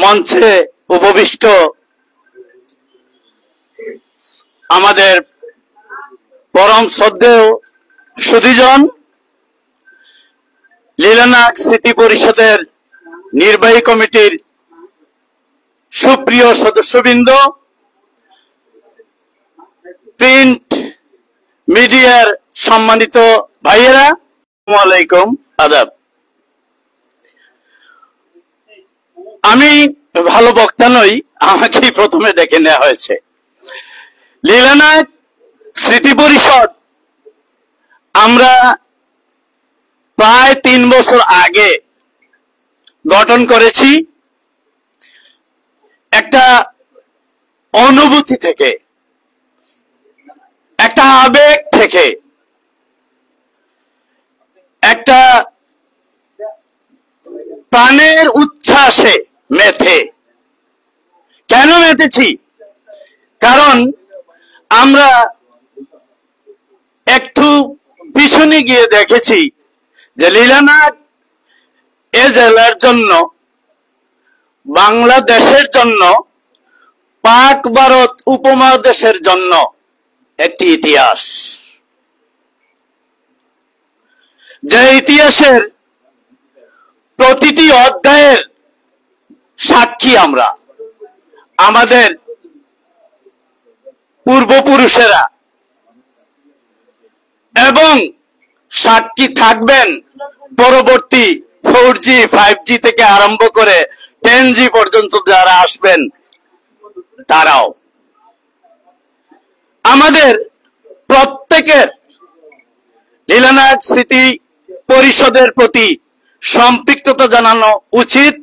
মঞ্চে উপবিষ্ট আমাদের পরম শ্রদ্ধেয় সুধীজন, লীলানাগ সিটি পরিষদের নির্বাহী কমিটির সুপ্রিয় সদস্যবৃন্দ, প্রিন্ট মিডিয়ার সম্মানিত ভাইয়েরা, আসসালামু আলাইকুম, আদাব। আমি ভালো বক্তা নই, আমাকে প্রথমে ডেকে নেওয়া হয়েছে। লীলানাগ স্মৃতি পরিষদ আমরা প্রায় 3 বছর আগে গঠন করেছি, একটা অনুভূতি থেকে, একটা আবেগ থেকে, একটা প্রাণের উচ্ছ্বাসে মেতে। কেন মেতেছি? কারণ আমরা একটু পিছনে গিয়ে দেখেছি যে লীলানাগ এ জেলার জন্য, বাংলাদেশের জন্য, পাক ভারত উপমহাদেশের জন্য একটি ইতিহাস, যে ইতিহাসের প্রতিটি অধ্যায়ের সাক্ষী আমরা, আমাদের পূর্বপুরুষেরা, এবং সাক্ষী থাকবেন পরবর্তী 4G 5G থেকে আরম্ভ করে 10G পর্যন্ত যারা আসবেন তারাও। আমাদের প্রত্যেকের লীলানাগ সিটি পরিষদের প্রতি সম্পৃক্ততা জানানো উচিত,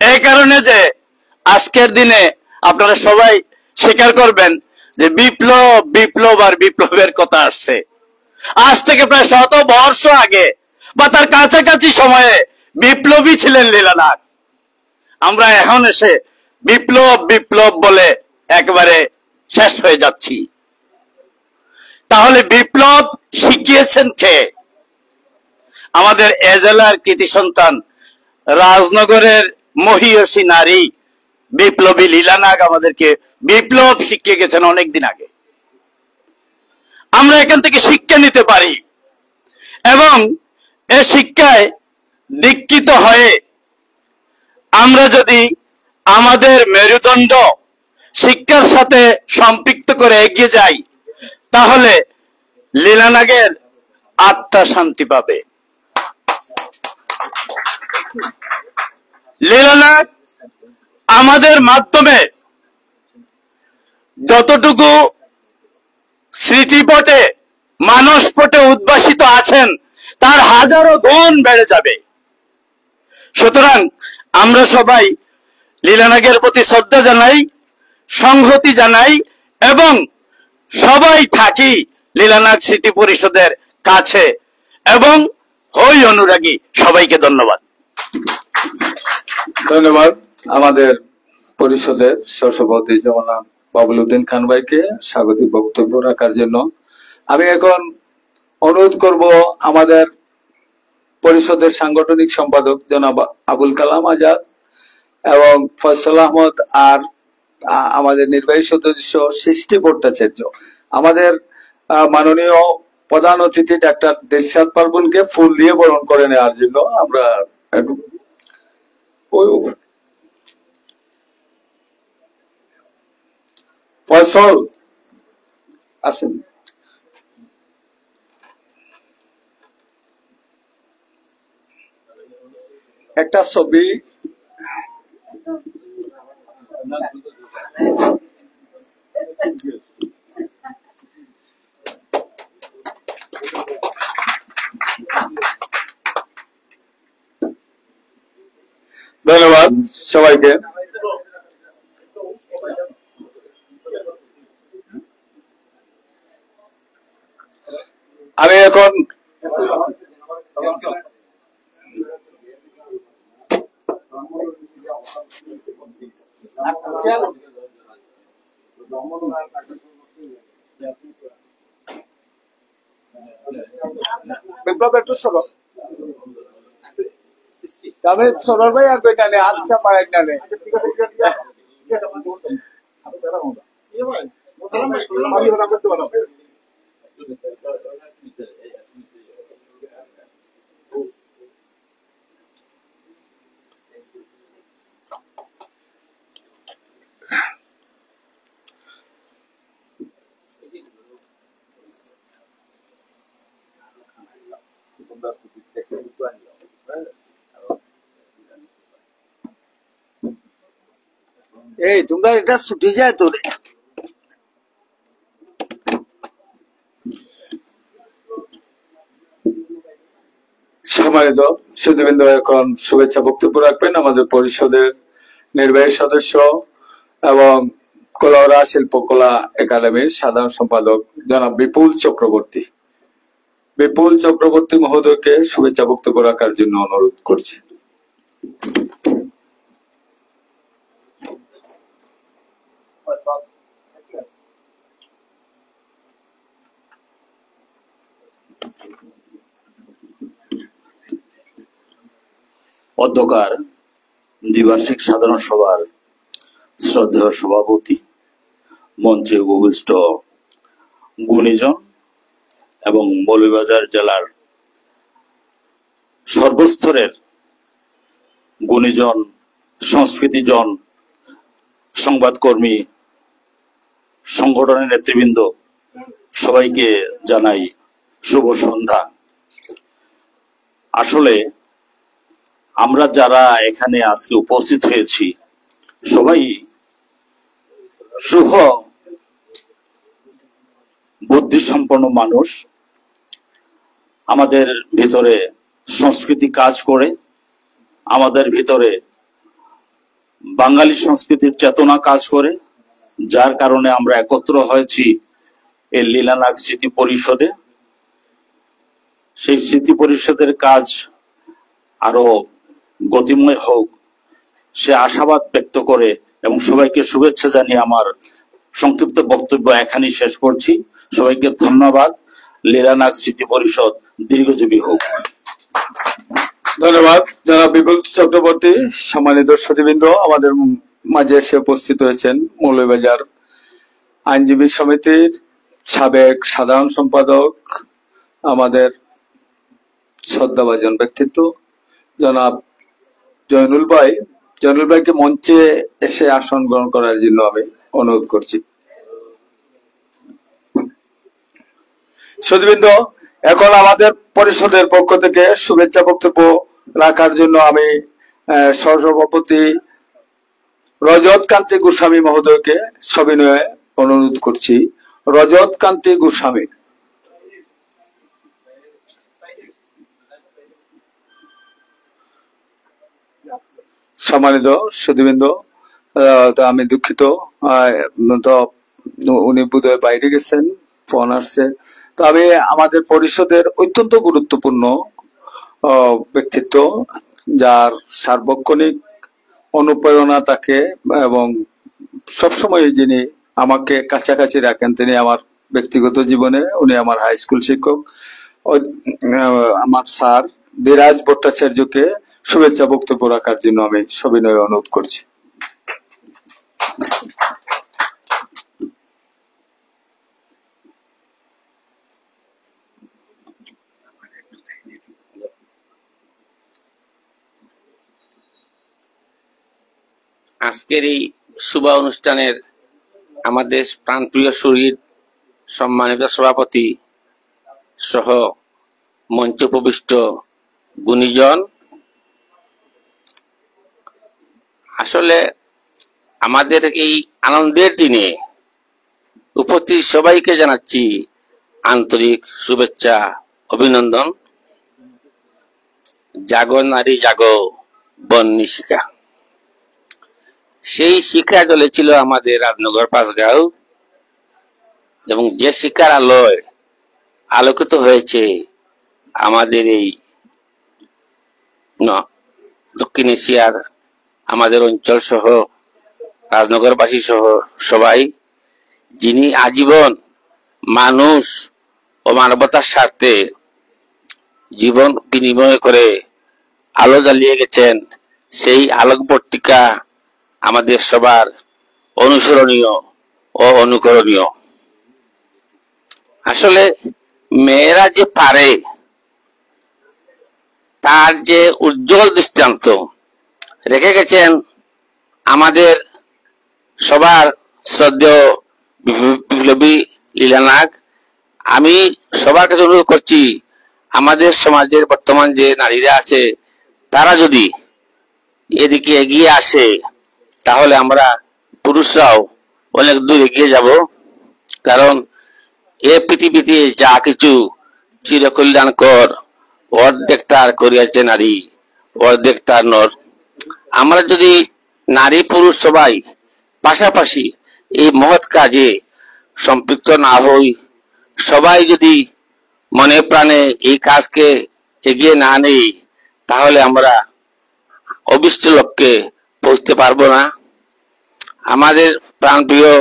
এই কারণে যে আজকের দিনে আপনারা সবাই স্বীকার করবেন যে বিপ্লব বিপ্লব আর বিপ্লবের কথা আসছে। আজ থেকে প্রায় 100 বর্ষ আগে বা তার কাছাকাছি সময়ে বিপ্লবী ছিলেন লীলানাগ। আমরা এখন এসে বিপ্লব বিপ্লব বলে একেবারে শেষ হয়ে যাচ্ছি। তাহলে বিপ্লব শিখিয়েছেন কে? আমাদের এ জেলার কৃতি সন্তান, রাজনগরের মহিয়সী নারী বিপ্লবী লীলানাগ আমাদেরকে বিপ্লব শিখিয়ে গেছেন অনেকদিন আগে। আমরা এখান থেকে শিক্ষা নিতে পারি এবং এ শিক্ষায় দীক্ষিত হয়ে আমরা যদি আমাদের মেরুদণ্ড শিক্ষার সাথে সম্পৃক্ত করে এগিয়ে যাই, তাহলে লীলানাগের আত্মা শান্তি পাবে। লীলানাগ আমাদের মাধ্যমে যতটুকু স্মৃতিপটে, মানসপটে উদ্ভাসিত আছেন, তার হাজারো গুণ বেড়ে যাবে। সুতরাং আমরা সবাই লীলানাগের প্রতি শ্রদ্ধা জানাই, সংহতি জানাই এবং সবাই থাকি লীলানাগ সিটি পরিষদের কাছে এবং হই অনুরাগী। সবাইকে ধন্যবাদ। ধন্যবাদ আমাদের পরিষদের সহসভাপতি জনাব বাবুল উদ্দিন খান ভাইকে স্বাগতিক বক্তব্য রাখার জন্য। আমি এখন অনুরোধ করব আমাদের পরিষদের সাংগঠনিক সম্পাদক জনাব আবুল কালাম আজাদ এবং ফয়সাল আহমদ আর আমাদের নির্বাহী সদস্য সৃষ্টি ভট্টাচার্য, আমাদের মাননীয় প্রধান অতিথি ডাক্তার দিলশাদ পারভুনকে ফুল দিয়ে বরণ করে নেওয়ার জন্য আমরা ফয়সাল আসেন। একটা ছবি ধন্যবাদ সবাইকে। আমি এখন বিপ্লব একটু সরো। তবে সরল ভাই আর কইটা নেই, হাতটা পারেন না নে। এই তোমরা এটা ছুটি যায় তো রে। সম্মানিত সুধীবৃন্দ, এখন শুভেচ্ছা বক্তব্য রাখবেন আমাদের পরিষদের নির্বাহী সদস্য এবং কলাওড়া শিল্পকলা একাডেমির সাধারণ সম্পাদক জনাব বিপুল চক্রবর্তী। বিপুল চক্রবর্তী মহোদয়কে শুভেচ্ছা বক্তব্য রাখার জন্য অনুরোধ করছি। অধ্যকার দ্বিবার্ষিক সাধারণ সভার শ্রদ্ধেয় সভাপতি, মঞ্চে উপবিষ্ট গুণীজন এবং মৌলভীবাজার জেলার সর্বস্তরের গুণীজন, সংস্কৃতিজন, সংবাদকর্মী, সংগঠনের নেতৃবৃন্দ, সবাইকে জানাই শুভ সন্ধ্যা। আসলে আমরা যারা এখানে আজকে উপস্থিত হয়েছি সবাই শুভ বুদ্ধিসম্পন্ন মানুষ। আমাদের ভিতরে সংস্কৃতি কাজ করে, আমাদের ভিতরে বাঙালি সংস্কৃতির চেতনা কাজ করে, যার কারণে আমরা একত্র হয়েছি এই লীলানাগ স্মৃতি পরিষদে। সেই স্মৃতি পরিষদের কাজ আরো গতিময় হোক সে আশাবাদ ব্যক্ত করে এবং সবাইকে শুভেচ্ছা জানিয়ে আমার সংক্ষিপ্ত বক্তব্য এখানেই শেষ করছি। সবাইকে ধন্যবাদ। লীলানাগ স্মৃতি পরিষদ দীর্ঘজীবী হোক। ধন্যবাদ জনাব বিপুল চক্রবর্তী। সম্মানিত সুধীবৃন্দ, আমাদের মাঝে এসে উপস্থিত হয়েছেন মৌলভীবাজার আইনজীবী সমিতির সাবেক সাধারণ সম্পাদক, আমাদের শ্রদ্ধাভাজন ব্যক্তিত্ব জনাব জয়নুল ভাই। জয়নুল ভাইকে মঞ্চে এসে আসন গ্রহণ করার জন্য আমি অনুরোধ করছি। সুধীবৃন্দ, এখন আমাদের পরিষদের পক্ষ থেকে শুভেচ্ছা বক্তব্য রাখার জন্য আমি সহসভাপতি রজত কান্তি গোস্বামী মহোদয়কে সবিনয়ে অনুরোধ করছি। রজত কান্তি গোস্বামী। সম্মানিত সুধীবৃন্দ, আমি দুঃখিত, তো উনি বোধহয় বাইরে গেছেন, ফোন আসছে। তো আমি আমাদের পরিষদের অত্যন্ত গুরুত্বপূর্ণ ব্যক্তিত্ব, যার সার্বক্ষণিক অনুপ্রেরণা তাকে এবং সবসময় যিনি আমাকে কাছাকাছি রাখেন, তিনি আমার ব্যক্তিগত জীবনে, উনি আমার হাই স্কুল শিক্ষক, আমার স্যার ধীরাজ ভট্টাচার্যকে শুভেচ্ছা বক্তব্য রাখার জন্য আমি সবিনয়ে অনুরোধ করছি। আজকের এই শুভ অনুষ্ঠানের আমাদের প্রাণপ্রিয় শহীদ সম্মানিত সভাপতি সহ মঞ্চ উপবিষ্ট গুণীজন, আসলে আমাদের এই আনন্দের দিনে উপস্থিত সবাইকে জানাচ্ছি আন্তরিক শুভেচ্ছা, অভিনন্দন। জাগো নারী জাগো, বন্যী শিখা। সেই শিখা জ্বলেছিল আমাদের রাজনগর পাঁচগাঁও, এবং যে শিখার আলোয় আলোকিত হয়েছে আমাদের এই দক্ষিণ এশিয়ার আমাদের অঞ্চল সহ রাজনগরবাসী সহ সবাই, যিনি আজীবন মানুষ ও মানবতার স্বার্থে জীবন বিনিময় করে আলো জ্বালিয়ে গেছেন, সেই আলোকবর্তিকা আমাদের সবার অনুসরণীয় ও অনুকরণীয়। আসলে মেয়েরা যে পারে তার যে উজ্জ্বল দৃষ্টান্ত রেখে গেছেন আমাদের সবার শ্রদ্ধেয় বিপ্লবী লীলা নাগ। আমি সবার কাছে অনুরোধ করছি, আমাদের সমাজের বর্তমান যে নারীরা আছে তারা যদি এদিকে এগিয়ে আসে তাহলে আমরা পুরুষরাও অনেক দূর এগিয়ে যাব। কারণ এ পৃথিবীতে যা কিছু চিরকল্যাণকর অর্ধেক তার করিয়াছে নারী, অর্ধেক তার নর। আমরা যদি নারী পুরুষ সবাই পাশাপাশি এই মহৎ কাজে সম্পৃক্ত না হই, সবাই যদি মনে প্রাণে এই কাজকে এগিয়ে না নেই, তাহলে আমরা অভিষ্ট লক্ষ্যে পৌঁছতে পারবো না। আমাদের প্রাণপ্রিয়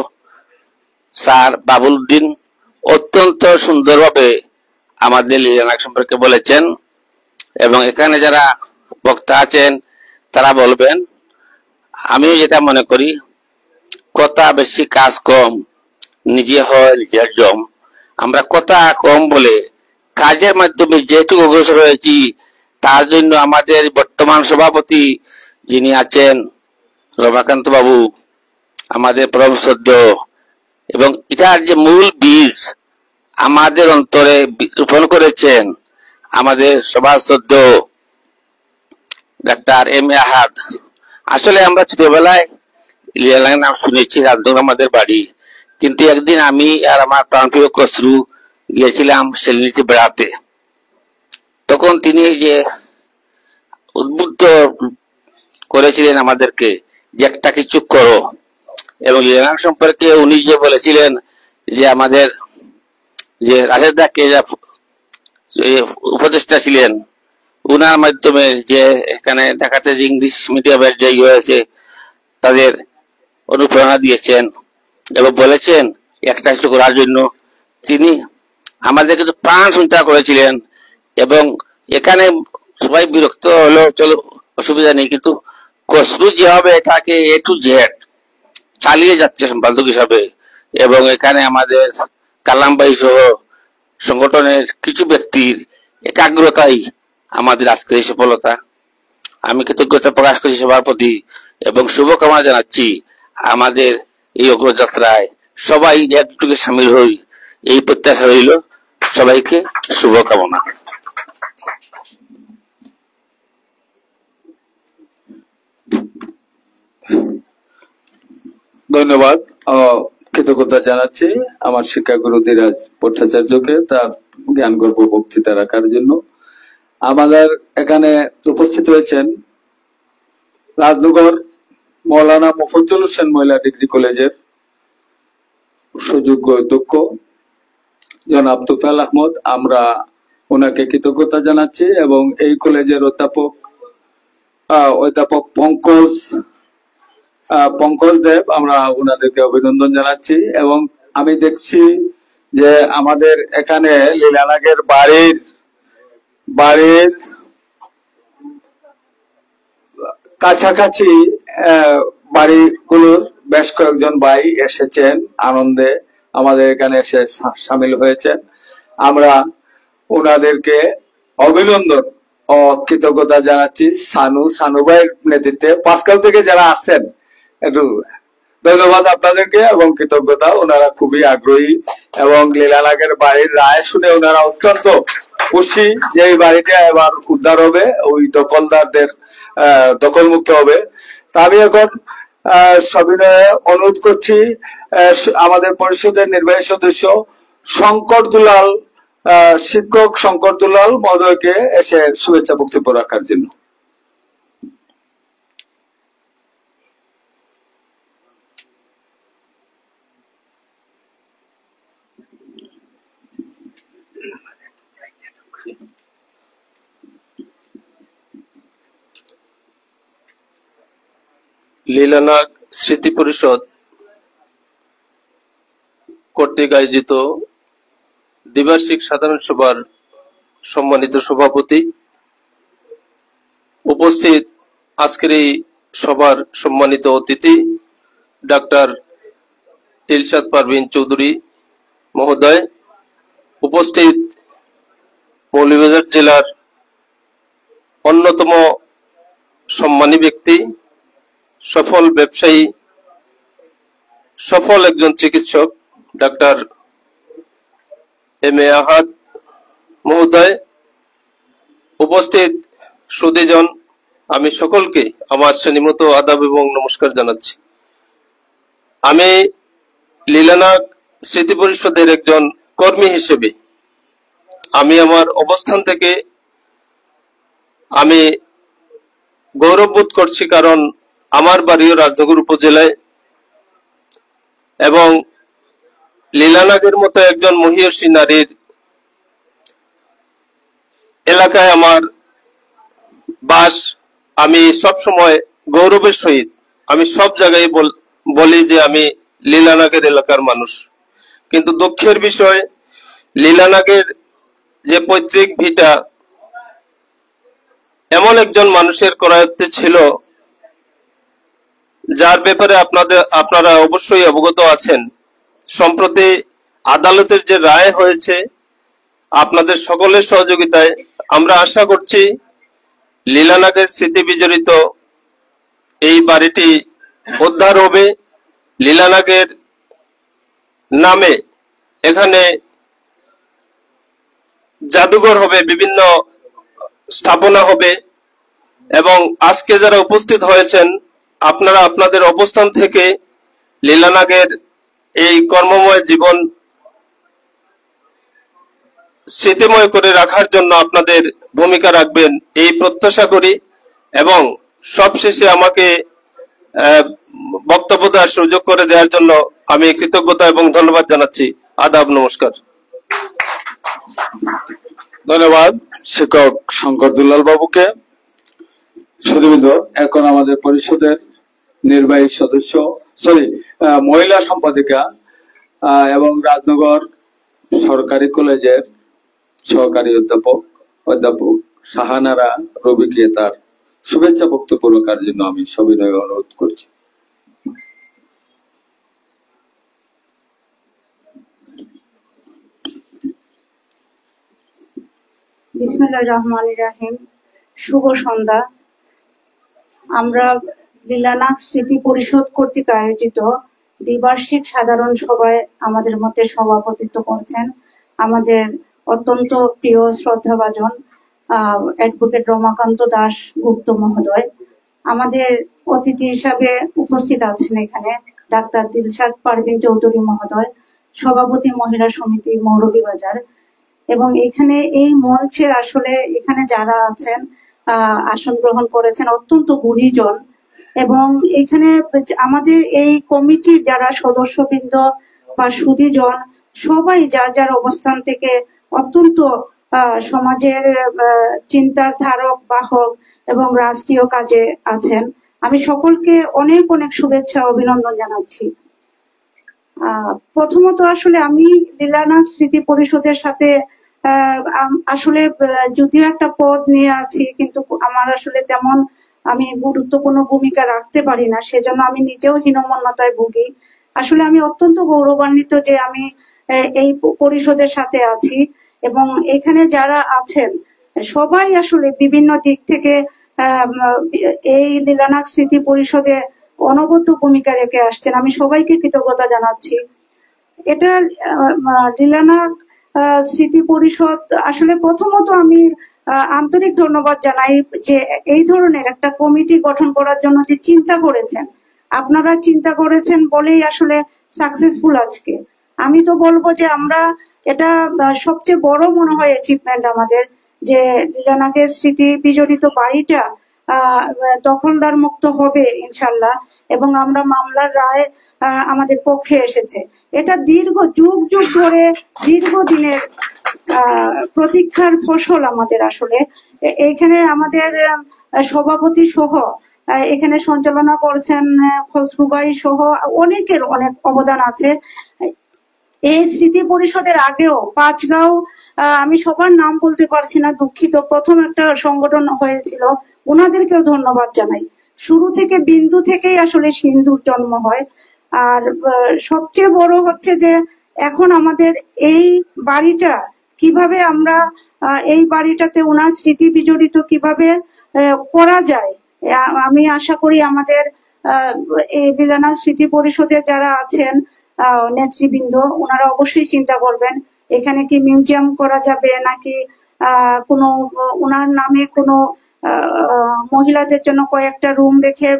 স্যার বাবুল উদ্দিন অত্যন্ত সুন্দরভাবে আমাদের লীলা নাগ সম্পর্কে বলেছেন, এবং এখানে যারা বক্তা আছেন তারা বলবেন। আমিও যেটা মনে করি, কথা বেশি কাজ কম, নিজে হয় নিজের জম। আমরা কথা কম বলে কাজের মাধ্যমে যেটুকু অগ্রসর হয়েছি, তার জন্য আমাদের বর্তমান সভাপতি যিনি আছেন রমাকান্ত বাবু, আমাদের পরম শ্রদ্ধেয়, এবং এটার যে মূল বীজ আমাদের অন্তরে রোপণ করেছেন আমাদের সবার শ্রদ্ধেয় ডাক্তার এম এ আহাদ। আসলে আমরা ছোটবেলায় লীলা নাগের নাম শুনেছি, রাজনগর আমাদের বাড়ি, কিন্তু একদিন আমি আর আমার প্রাণপ্রিয় কসরু গিয়েছিলাম সেলিনিতে বেড়াতে। তখন তিনি যে উদ্বুদ্ধ করেছিলেন আমাদেরকে যে একটা কিছু করো, এবং লীলা নাগ সম্পর্কে উনি যে বলেছিলেন যে আমাদের যে রাশেদাকে উপদেষ্টা ছিলেন, উনার মাধ্যমে যে এখানে ঢাকাতে যে ইংলিশ মিডিয়ামের যে হয়েছে তাদের অনুপ্রেরণা দিয়েছেন এবং বলেছেন একটা কিছু করার জন্য। তিনি আমাদের কিন্তু প্রাণ সঞ্চার করেছিলেন, এবং এখানে সবাই বিরক্ত হলো, চলো অসুবিধা নেই, কিন্তু কসরু যেভাবে এটাকে এ টু জেড চালিয়ে যাচ্ছে সম্পাদক হিসাবে, এবং এখানে আমাদের কালাম ভাই সহ সংগঠনের কিছু ব্যক্তির একাগ্রতাই আমাদের আজকের এই সফলতা। আমি কৃতজ্ঞতা প্রকাশ করছি সবার প্রতি এবং শুভকামনা জানাচ্ছি আমাদের এই অগ্রযাত্রায় সবাই একযোগে সামিল হই, এই প্রত্যাশা রইল। সবাইকে শুভকামনা। ধন্যবাদ। কৃতজ্ঞতা জানাচ্ছি আমার শিক্ষাগুরু ধীরাজ ভট্টাচার্যকে তার জ্ঞান গর্ভ বক্তৃতা রাখার জন্য। আমাদের এখানে উপস্থিত হয়েছেন রাজনগর মৌলানা মুফজ্জল হোসেন মহিলা ডিগ্রি কলেজের সুযোগ্য অধ্যক্ষ জনাব তুফাইল আহমদ। আমরা ওনাকে কৃতজ্ঞতা জানাচ্ছি, এবং এই কলেজের অধ্যাপক পঙ্কজ দেব, আমরা ওনাদেরকে অভিনন্দন জানাচ্ছি। এবং আমি দেখছি যে আমাদের এখানে লীলা নাগের বাড়ির কাছাকাছি বাড়িগুলোর বেশ কয়েকজন ভাই এসেছেন, আনন্দে আমাদের এখানে এসে সামিল হয়েছেন। আমরা ওনাদেরকে অভিনন্দন ও কৃতজ্ঞতা জানাচ্ছি সানু ভাইয়ের নেতৃত্বে। পাঁচকাল থেকে যারা আছেন, একটু ধন্যবাদ আপনাদেরকে এবং কৃতজ্ঞতা। ওনারা খুবই আগ্রহী এবং লীলা নাগের বাড়ির রায় শুনে ওনারা অত্যন্ত খুশি যে এই বাড়িটা এবার উদ্ধার হবে, ওই দখলদারদের দখলমুক্ত হবে। তা আমি এখন সবিনয়ে অনুরোধ করছি আমাদের পরিষদের নির্বাহী সদস্য শঙ্কর দুলাল, শিক্ষক শঙ্কর দুলাল মহোদয়কে এসে শুভেচ্ছা বক্তব্য রাখার জন্য। লীলা নাগ স্মৃতি পরিষদ কর্তৃক আয়োজিত দ্বিবার্ষিক সাধারণ সভার সম্মানিত সভাপতি উপস্থিত আজকের এই সভার সম্মানিত অতিথি ডাক্তার দিলশাদ পারভিন চৌধুরী মহোদয়, উপস্থিত মৌলভীবাজার জেলার অন্যতম সম্মানী ব্যক্তি, সফল ব্যবসায়ী, সফল একজন চিকিৎসক ডাক্তার এম এ আহাদ মহোদয়, উপস্থিত সুধীজন, আমি সকলকে আমার শ্রেণীমতো আদাব এবং নমস্কার জানাচ্ছি। আমি লীলানাগ স্মৃতি পরিষদের একজন কর্মী হিসেবে আমি আমার অবস্থান থেকে আমি গৌরব বোধ করছি, কারণ আমার বাড়িও রাজনগর উপজেলায় এবং লীলানাগের মতো একজন মহিয়সী নারীর এলাকায় আমার বাস। আমি সব সময় গৌরবের সহিত আমি সব জায়গায় বলি যে আমি লীলানাগের এলাকার মানুষ, কিন্তু দুঃখের বিষয় লীলানাগের যে পৈতৃক ভিটা এমন একজন মানুষের করায়ত্তে ছিল যার ব্যাপারে আপনারা অবশ্যই অবগত আছেন। সম্প্রতি আদালতের যে রায় হয়েছে, আপনাদের সকলের সহযোগিতায় আমরা আশা করছি লীলানাগের স্মৃতি বিজড়িত এই বাড়িটি উদ্ধার হবে। লীলানাগের নামে এখানে জাদুঘর হবে, বিভিন্ন স্থাপনা হবে এবং আজকে যারা উপস্থিত হয়েছেন আপনারা আপনাদের অবস্থান থেকে লীলানাগের এই কর্মময় জীবন স্মৃতিময় করে রাখার জন্য আপনাদের ভূমিকা রাখবেন এই প্রত্যাশা করি এবং সবশেষে আমাকে বক্তব্য দেওয়ার সুযোগ করে দেওয়ার জন্য আমি কৃতজ্ঞতা এবং ধন্যবাদ জানাচ্ছি। আদাব, নমস্কার। ধন্যবাদ শিক্ষক শঙ্কর দুলাল বাবুকে। সুধীবৃন্দ, এখন আমাদের পরিষদের নির্বাহী সদস্য মহিলা সম্পাদিকা এবং রাজনগর সরকারি কলেজের সহকারী অধ্যাপক শাহানারা রবিকে তার শুভেচ্ছা বক্তব্য রাখার জন্য আমি সবিনয় অনুরোধ করছি। বিসমিল্লাহির রহমানির রহিম। শুভ সন্ধ্যা। আমরা লীলানাগ স্মৃতি পরিষদ কর্তৃক আয়োজিত দ্বিবার্ষিক সাধারণ সভায় আমাদের মধ্যে সভাপতিত্ব করছেন আমাদের অত্যন্ত প্রিয় শ্রদ্ধাভাজন অ্যাডভোকেট রমাকান্ত দাস গুপ্ত মহোদয়। আমাদের অতিথি হিসাবে উপস্থিত আছেন এখানে ডাক্তার দিলশাদ পারভিন চৌধুরী মহোদয়, সভাপতি মহিলা সমিতি মৌলভীবাজার। এবং এখানে এই মঞ্চে আসলে এখানে যারা আছেন আসন গ্রহণ করেছেন অত্যন্ত গুণীজন, এবং এখানে আমাদের এই কমিটির যারা সদস্যবৃন্দ বা সুধীজন সবাই যার যার অবস্থান থেকে অত্যন্ত সমাজের চিন্তার ধারক বাহক এবং রাষ্ট্রীয় কাজে আছেন। আমি সকলকে অনেক অনেক শুভেচ্ছা অভিনন্দন জানাচ্ছি। প্রথমত আসলে আমি লীলানাগ স্মৃতি পরিষদের সাথে আসলে যদিও একটা পদ নিয়ে আছি, কিন্তু আমার আসলে তেমন আমি গুরুত্বপূর্ণ ভূমিকা রাখতে পারি না, সেজন্য আমি নিজেও হীনমন্যতায় ভুগি। আসলে আমি অত্যন্ত গৌরবান্বিত যে আমি এই পরিষদের সাথে আছি এবং এখানে যারা আছেন সবাই আসলে বিভিন্ন দিক থেকে এই লীলানাগ স্মৃতি পরিষদে অনবদ্য ভূমিকা রেখে আসছেন। আমি সবাইকে কৃতজ্ঞতা জানাচ্ছি। এটা লীলানাগ স্মৃতি পরিষদ আসলে প্রথমত আমি আন্তরিক ধন্যবাদ জানাই যে এই ধরনের একটা কমিটি গঠন করার জন্য যে চিন্তা করেছেন, আপনারা চিন্তা করেছেন বলেই আসলে সাকসেসফুল আজকে। আমি তো বলবো যে আমরা এটা সবচেয়ে বড় মনে হয় অ্যাচিভমেন্ট আমাদের, যে লীলানাগের স্মৃতি বিজড়িত বাড়িটা দখলদার মুক্ত হবে ইনশাল্লাহ, এবং আমরা মামলার রায় আমাদের পক্ষে এসেছে। এটা দীর্ঘ যুগ যুগ ধরে দীর্ঘদিনের প্রতীক্ষার ফসল আমাদের। আসলে এখানে আমাদের সভাপতি সহ এখানে সঞ্চালনা করছেন খসরু ভাই সহ অনেকের অনেক অবদান আছে। এই স্মৃতি পরিষদের আগেও পাঁচগাঁও, আমি সবার নাম বলতে পারছি না, দুঃখিত, প্রথম একটা সংগঠন হয়েছিল ওনাদেরকেও ধন্যবাদ জানাই। শুরু থেকে বিন্দু থেকেই আসলে সিন্ধুর জন্ম হয়। আর সবচেয়ে বড় হচ্ছে যে এখন আমাদের এই বাড়িটা কিভাবে আমরা এই বাড়িটাতে ওনার স্মৃতি বিজড়িত কিভাবে করা যায়, আমি আশা করি আমাদের এই লীলানাথ স্মৃতি পরিষদের যারা আছেন নেতৃবৃন্দ, ওনারা অবশ্যই চিন্তা করবেন এখানে কি মিউজিয়াম করা যাবে নাকি কোনো ওনার নামে কোনো মহিলাদের জন্য কয়েকটা রুম রেখে,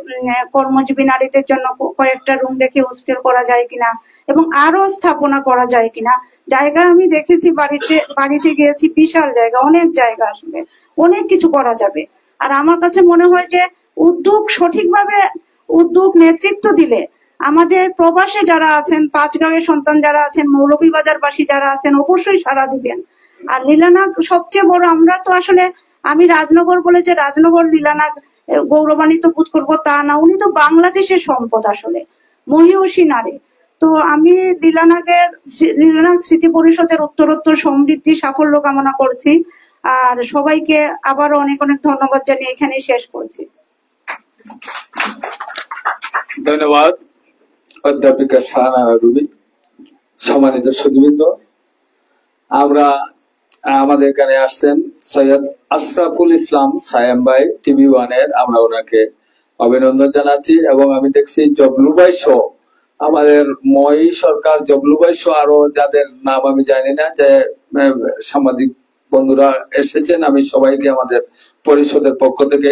কর্মজীবী নারীদের জন্য কয়েকটা রুম রেখে হোস্টেল করা যায় কিনা এবং আরো স্থাপনা করা যায় কিনা। জায়গা আমি দেখেছি, বাড়িতে গিয়েছি, বিশাল জায়গা, অনেক জায়গা, আসলে অনেক কিছু করা যাবে। আর আমার কাছে মনে হয় যে সঠিকভাবে উদ্যোগ নেতৃত্ব দিলে আমাদের প্রবাসে যারা আছেন, পাঁচগাঁওয়ের সন্তান যারা আছেন, মৌলভীবাজারবাসী যারা আছেন অবশ্যই সাড়া দিবেন। আর লীলানাথ সবচেয়ে বড়, আমরা তো আসলে আমি রাজনগর বলে যে রাজনগর লীলানাথ গৌরবান্বিত বোধ করবো তা না, উনি তো বাংলাদেশের সম্পদ, আসলে মহিষী নারী। তো আমি লীলানাথ স্মৃতি পরিষদের উত্তরোত্তর সমৃদ্ধি সাফল্য কামনা করছি। আর সবাইকে আবারও অনেক অনেক ধন্যবাদ জানিয়ে এখানেই শেষ করছি। ধন্যবাদ অধ্যাপিকা শাহানা রুবি। সম্মানিত সুধীবৃন্দ, আমাদের এখানে আসছেন সৈয়দ আশরাফুল ইসলাম সায়েম ভাই, টিভি ওয়ানের, আমরা ওনাকে অভিনন্দন জানাচ্ছি। এবং আমি দেখছি জবলুভাই সহ আমাদের মই সরকার, জবলুভাই সহ আরো যাদের নাম আমি জানি না, যে সাংবাদিক বন্ধুরা এসেছেন, আমি সবাইকে আমাদের পরিষদের পক্ষ থেকে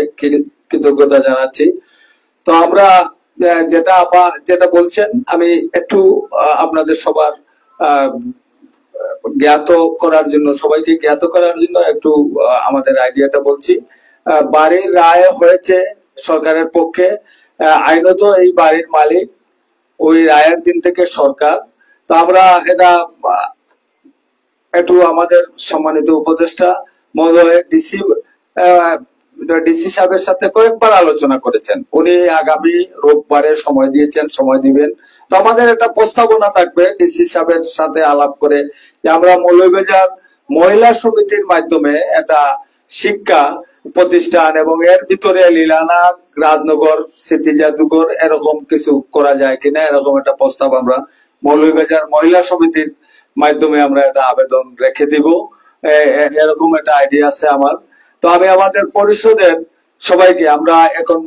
কৃতজ্ঞতা জানাচ্ছি। তো আমরা যেটা বলছেন আমি একটু আপনাদের সবার সবাইকে জ্ঞাত করার জন্য একটু আমাদের আইডিয়াটা বলছি। বাড়ির রায় হয়েছে সরকারের পক্ষে, আইনত এই বাড়ির মালিক, ওই রায়ের দিন থেকে সরকার। তো আমরা এটা একটু আমাদের সম্মানিত উপদেষ্টা মহোদয় ডিসি সাহেবের সাথে কয়েকবার আলোচনা করেছেন, উনি আগামী রোববারে সময় দিয়েছেন, সময় দিবেন। তো আমাদের একটা প্রস্তাবনা থাকবে ডিসি সাহেবের সাথে আলাপ করে যে আমরা মৌলভীবাজার মহিলা সমিতির মাধ্যমে একটা শিক্ষা প্রতিষ্ঠান এবং এর ভিতরে লীলানাথ, রাজনগর স্মৃতি জাদুঘর এরকম কিছু করা যায় কিনা, এরকম একটা প্রস্তাব আমরা মৌলভীবাজার মহিলা সমিতির মাধ্যমে আমরা একটা আবেদন রেখে দিব, এরকম একটা আইডিয়া আছে আমার। তো আমি আমাদের পরিষদের সবাইকে, আমরা এখন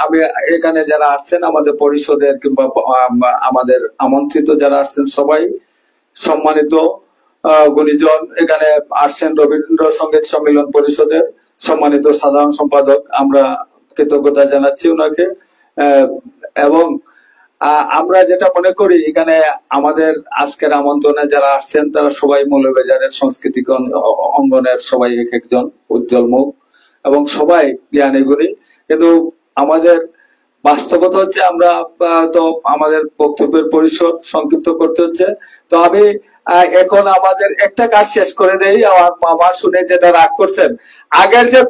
আমি এখানে যারা আসছেন আমাদের পরিষদের কিংবা আমাদের আমন্ত্রিত যারা আসছেন সবাই সম্মানিত গুণীজন, এখানে আসছেন রবীন্দ্র সঙ্গীত সম্মেলন পরিষদের সম্মানিত সাধারণ সম্পাদক, আমরা কৃতজ্ঞতা জানাচ্ছি ওনাকে। এবং আমরা যেটা মনে করি এখানে আমাদের আজকের আমন্ত্রণে যারা আসছেন তারা সবাই মৌলভীবাজারের সাংস্কৃতিক অঙ্গনের সবাই এক একজন উজ্জ্বল মুখ এবং সবাই জ্ঞানী গুণী। কিন্তু আমাদের বাস্তবতা হচ্ছে আমরা তো আমাদের বক্তব্যের পরিসর সংক্ষিপ্ত করতে হচ্ছে। তো আমি এখন আমাদের একটা কাজ শেষ করে দেই। আমার মামা শুনে যেটা রাগ করছেন, আগের যে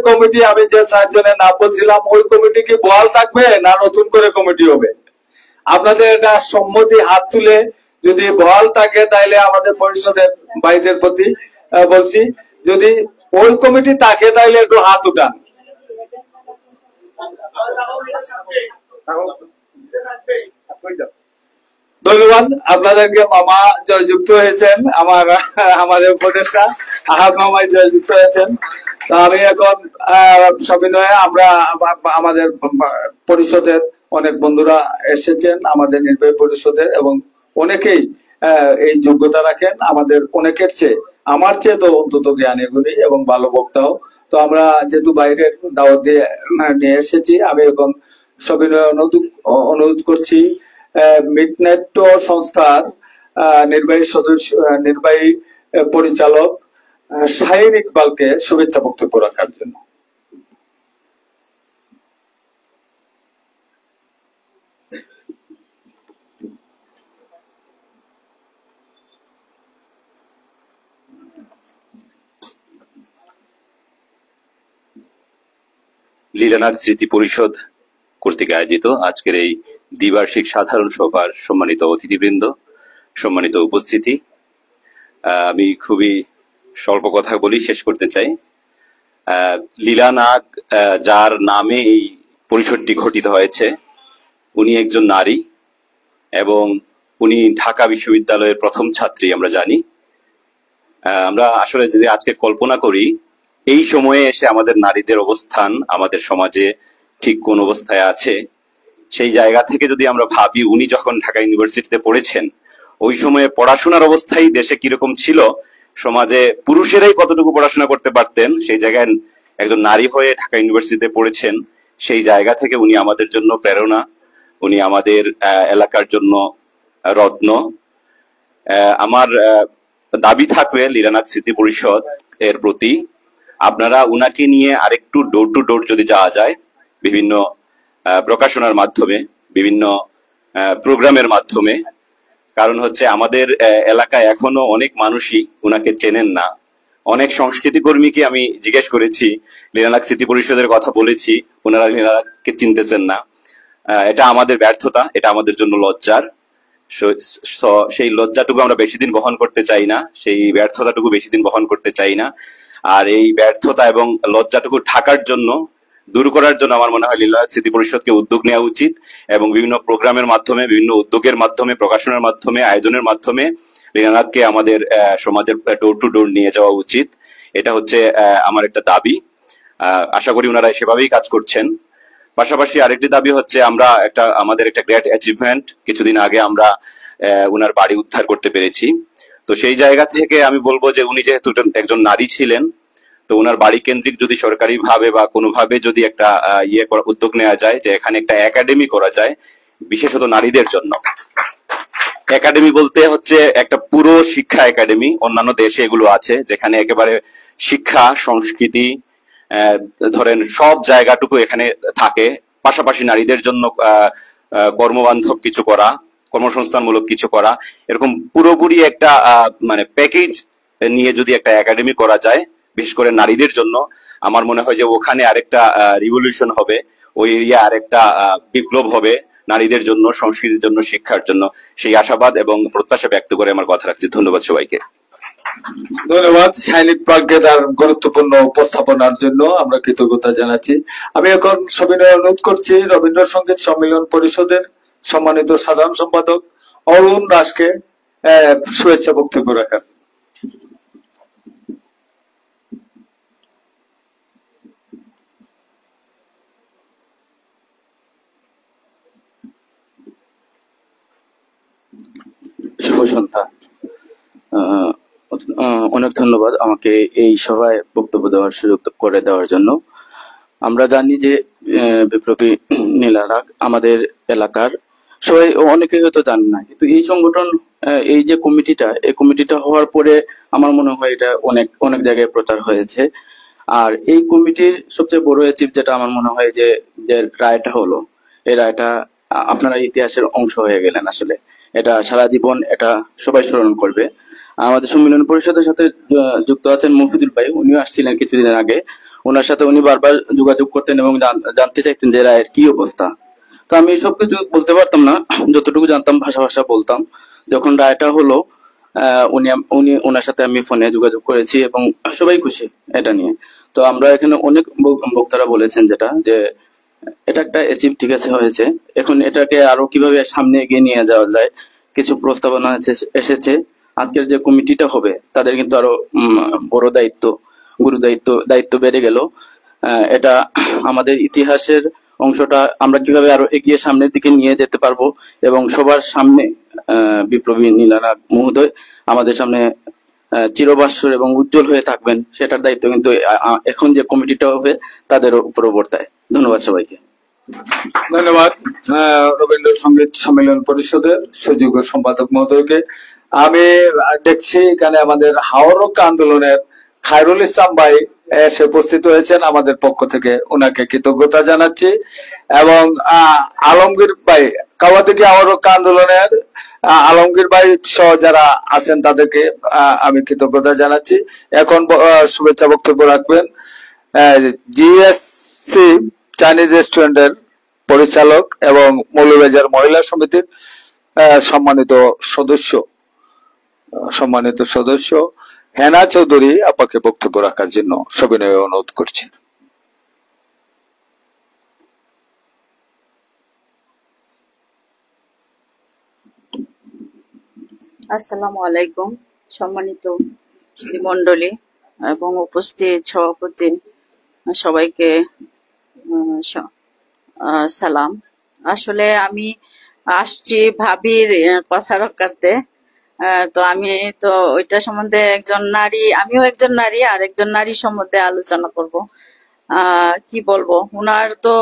কমিটি আমি যে 4 জনের নাম বলছিলাম, ওই কমিটি কি বহাল থাকবে না নতুন করে কমিটি হবে? আপনাদের এটা সম্মতি হাত তুলে যদি বহাল থাকে তাহলে আমাদের পরিষদের ভাইদের প্রতি বলছি, যদি ওই কমিটি থাকে তাহলে একটু হাত উঠান। ধন্যবাদ আপনাদেরকে। মামা জয়যুক্ত হয়েছেন, আমাদের উপদেষ্টা আহাদ মামাই জয়যুক্ত হয়েছেন। আমি এখন সবিনয়ে আমরা আমাদের পরিষদের অনেক বন্ধুরা এসেছেন আমাদের নির্বাহী পরিষদের এবং অনেকেই এই যোগ্যতা রাখেন, আমাদের অনেকের চেয়ে, আমার চেয়ে তো অন্তত জ্ঞানী গুণী এবং ভালো বক্তাও। তো আমরা যেহেতু বাইরের দাওয়াত দিয়ে নিয়ে এসেছি, আমি এখন সবিনয়ে অনুরোধ করছি মিডনাইট সংস্থার নির্বাহী পরিচালক শাহিন ইকবালকে শুভেচ্ছা বক্তব্য রাখার জন্য। লীলানাথ স্মৃতি পরিষদ কর্তৃক আয়োজিত আজকের এই দ্বিবার্ষিক সাধারণ সভার সম্মানিত অতিথিবৃন্দ, সম্মানিত উপস্থিতি, আমি খুবই স্বল্প কথা বলি শেষ করতে চাই। লীলা নাগ, যার নামে এই পরিষদটি গঠিত হয়েছে, উনি একজন নারী এবং উনি ঢাকা বিশ্ববিদ্যালয়ের প্রথম ছাত্রী আমরা জানি। আমরা আসলে যদি আজকে কল্পনা করি এই সময়ে এসে আমাদের নারীদের অবস্থান আমাদের সমাজে ঠিক কোন অবস্থায় আছে, সেই জায়গা থেকে যদি আমরা ভাবি উনি যখন ঢাকা ইউনিভার্সিটিতে পড়েছেন ওই সময়ে পড়াশোনার অবস্থাই দেশে কিরকম ছিল, সমাজে পুরুষেরাই কতটুকু পড়াশোনা করতে পারতেন, সেই জায়গায় একজন নারী হয়ে ঢাকা ইউনিভার্সিটিতে পড়েছেন। সেই জায়গা থেকে উনি আমাদের জন্য প্রেরণা, উনি আমাদের এলাকার জন্য রত্ন। আমার দাবি থাকবে লীলা নাগ স্মৃতি পরিষদ এর প্রতি, আপনারা উনাকে নিয়ে আরেকটু ডোর টু ডোর যদি যাওয়া যায়, বিভিন্ন প্রকাশনার মাধ্যমে, বিভিন্ন প্রোগ্রামের মাধ্যমে। কারণ হচ্ছে আমাদের এলাকায় এখনো অনেক মানুষই উনাকে চেনেন না। অনেক সংস্কৃতি কর্মীকে আমি জিজ্ঞেস করেছি, লীলা নাগ স্মৃতি পরিষদের কথা বলেছি, ওনারা লীলা নাগকে চিনতেছেন না। এটা আমাদের ব্যর্থতা, এটা আমাদের জন্য লজ্জার। সেই লজ্জাটুকু আমরা বেশি দিন বহন করতে চাই না, সেই ব্যর্থতাটুকু বেশি দিন বহন করতে চাই না। আর এই ব্যর্থতা এবং লজ্জাটুকু ঢাকার জন্য, দূর করার জন্য আমার মনে হয় লীলা নাগ স্মৃতি পরিষদকে উদ্যোগ নেওয়া উচিত এবং বিভিন্ন প্রোগ্রামের মাধ্যমে, বিভিন্ন উদ্যোগের মাধ্যমে, প্রকাশনার মাধ্যমে, আয়োজনের মাধ্যমে লীলা নাগকে আমাদের সমাজের ডোর টু ডোর নিয়ে যাওয়া উচিত। এটা হচ্ছে আমার একটা দাবি। আশা করি ওনারা সেভাবেই কাজ করছেন। পাশাপাশি আরেকটি দাবি হচ্ছে, আমাদের একটা গ্রেট অ্যাচিভমেন্ট, কিছুদিন আগে আমরা উনার বাড়ি উদ্ধার করতে পেরেছি। তো সেই জায়গা থেকে আমি বলবো যে উনি যেহেতু একজন নারী ছিলেন, তো ওনার বাড়ি কেন্দ্রিক যদি সরকারি ভাবে বা কোনোভাবে যদি একটা উদ্যোগ নেওয়া যায় যে এখানে একটা একাডেমি করা যায় বিশেষত নারীদের জন্য। একাডেমি বলতে হচ্ছে একটা পুরো শিক্ষা একাডেমি, অন্যান্য দেশে এগুলো আছে, যেখানে একেবারে শিক্ষা, সংস্কৃতি, ধরেন সব জায়গাটুকু এখানে থাকে। পাশাপাশি নারীদের জন্য কর্মবান্ধব কিছু করা, কর্মসংস্থানমূলক কিছু করা, এরকম পুরোপুরি একটা মানে প্যাকেজ নিয়ে যদি একটা একাডেমি করা যায় বিশেষ করে নারীদের জন্য, আমার মনে হয় যে ওখানে আরেকটা রিভলিউশন হবে, ওই এরিয়া আরেকটা বিপ্লব হবে নারীদের জন্য, সংস্কৃতির জন্য, শিক্ষার জন্য। সেই আশাবাদ এবং প্রত্যাশা ব্যক্ত করে আমার কথা রাখছি। ধন্যবাদ সবাইকে। ধন্যবাদ সাইনিক প্রাগকে তার গুরুত্বপূর্ণ উপস্থাপনার জন্য আমরা কৃতজ্ঞতা জানাচ্ছি। আমি এখন সবিনয় অনুরোধ করছি রবীন্দ্রসঙ্গীত সম্মিলন পরিষদের সম্মানিত সাধারণ সম্পাদক অরুণ দাসকে শুভেচ্ছা বক্তব্য রাখার। শুভ সন্ধ্যা। অনেক ধন্যবাদ আমাকে এই সভায় বক্তব্য দেওয়ার সুযোগ করে দেওয়ার জন্য। আমরা জানি যে বিপ্লবী লীলা নাগ আমাদের এলাকার সবাই, অনেকেই হয়তো জানেন না, কিন্তু এই সংগঠন, এই যে কমিটিটা, এই কমিটিটা হওয়ার পরে আমার মনে হয় এটা অনেক অনেক জায়গায় প্রচার হয়েছে। আর এই কমিটির সবচেয়ে বড় অ্যাচিভ যেটা আমার মনে হয় যে রায়টা হলো, এই রায়টা আপনারা ইতিহাসের অংশ হয়ে গেলেন। আসলে এটা সারা জীবন এটা সবাই স্মরণ করবে। আমাদের সম্মিলন পরিষদের সাথে যুক্ত আছেন মফিদুল ভাই, উনিও আসছিলেন কিছুদিন আগে। ওনার সাথে উনি বারবার যোগাযোগ করতেন এবং জানতে চাইতেন যে রায়ের কি অবস্থা। তো আমি সবকিছু বলতে পারতাম না, যতটুকু জানতাম ভাষা ভাষা বলতাম। যখন রায়টা হলো ওনার সাথে আমি ফোনে যোগাযোগ করেছি এবং সবাই খুশি এটা নিয়ে। তো আমরা এখানে অনেক বক্তারা বলেছেন যেটা যে এটা একটা অ্যাচিভ, ঠিক আছে, হয়েছে। এখন এটাকে আরো কিভাবে সামনে এগিয়ে নিয়ে যাওয়া যায় কিছু প্রস্তাবনা এসেছে। আজকের যে কমিটিটা হবে তাদের কিন্তু আরো বড় দায়িত্ব বেড়ে গেল। এটা আমাদের ইতিহাসের অংশটা আমরা কিভাবে আরো এগিয়ে সামনের দিকে নিয়ে যেতে পারবো এবং সবার সামনে বিপ্লবী লীলা নাগ মহোদয় আমাদের সামনে চিরবাসর এবং উজ্জ্বল হয়ে থাকবেন, সেটার দায়িত্ব কিন্তু এখন যে কমিটিটা হবে তাদের উপর বর্তায়। ধন্যবাদ সবাইকে। ধন্যবাদ রবীন্দ্রসঙ্গীত সম্মেলন পরিষদের সুযোগ্য সম্পাদক মহোদয়কে। আমি দেখছি এখানে আমাদের হাওরক আন্দোলনের খায়রুল ইসলাম ভাই এসে উপস্থিত হয়েছেন, আমাদের পক্ষ থেকে ওনাকে কৃতজ্ঞতা জানাচ্ছি। এবং আলমগীর ভাই, কাওয়াদিঘি হাওরক আন্দোলনের আলমগীর ভাই সহ যারা আছেন তাদেরকে আমি কৃতজ্ঞতা জানাচ্ছি। এখন শুভেচ্ছা বক্তব্য রাখবেন জিএসসি চাইনিজ রেস্টুরেন্টের পরিচালক এবং মৌলভীবাজার মহিলা সমিতির সম্মানিত সদস্য হেনা চৌধুরী আপাকে বক্তব্য রাখার জন্য সবিনয়ে অনুরোধ করছি। আসসালামু আলাইকুম, সম্মানিত মন্ডলী এবং উপস্থিত সভাপতি সবাইকে সালাম। আসলে আমি আসছি ভাবির কথা রক্ষার্থে। তো আমি তো ওইটা সম্বন্ধে একজন নারী, আমিও একজন নারী, আর একজন নারী সম্বন্ধে আলোচনা করব। কি বলবো, ওনার তো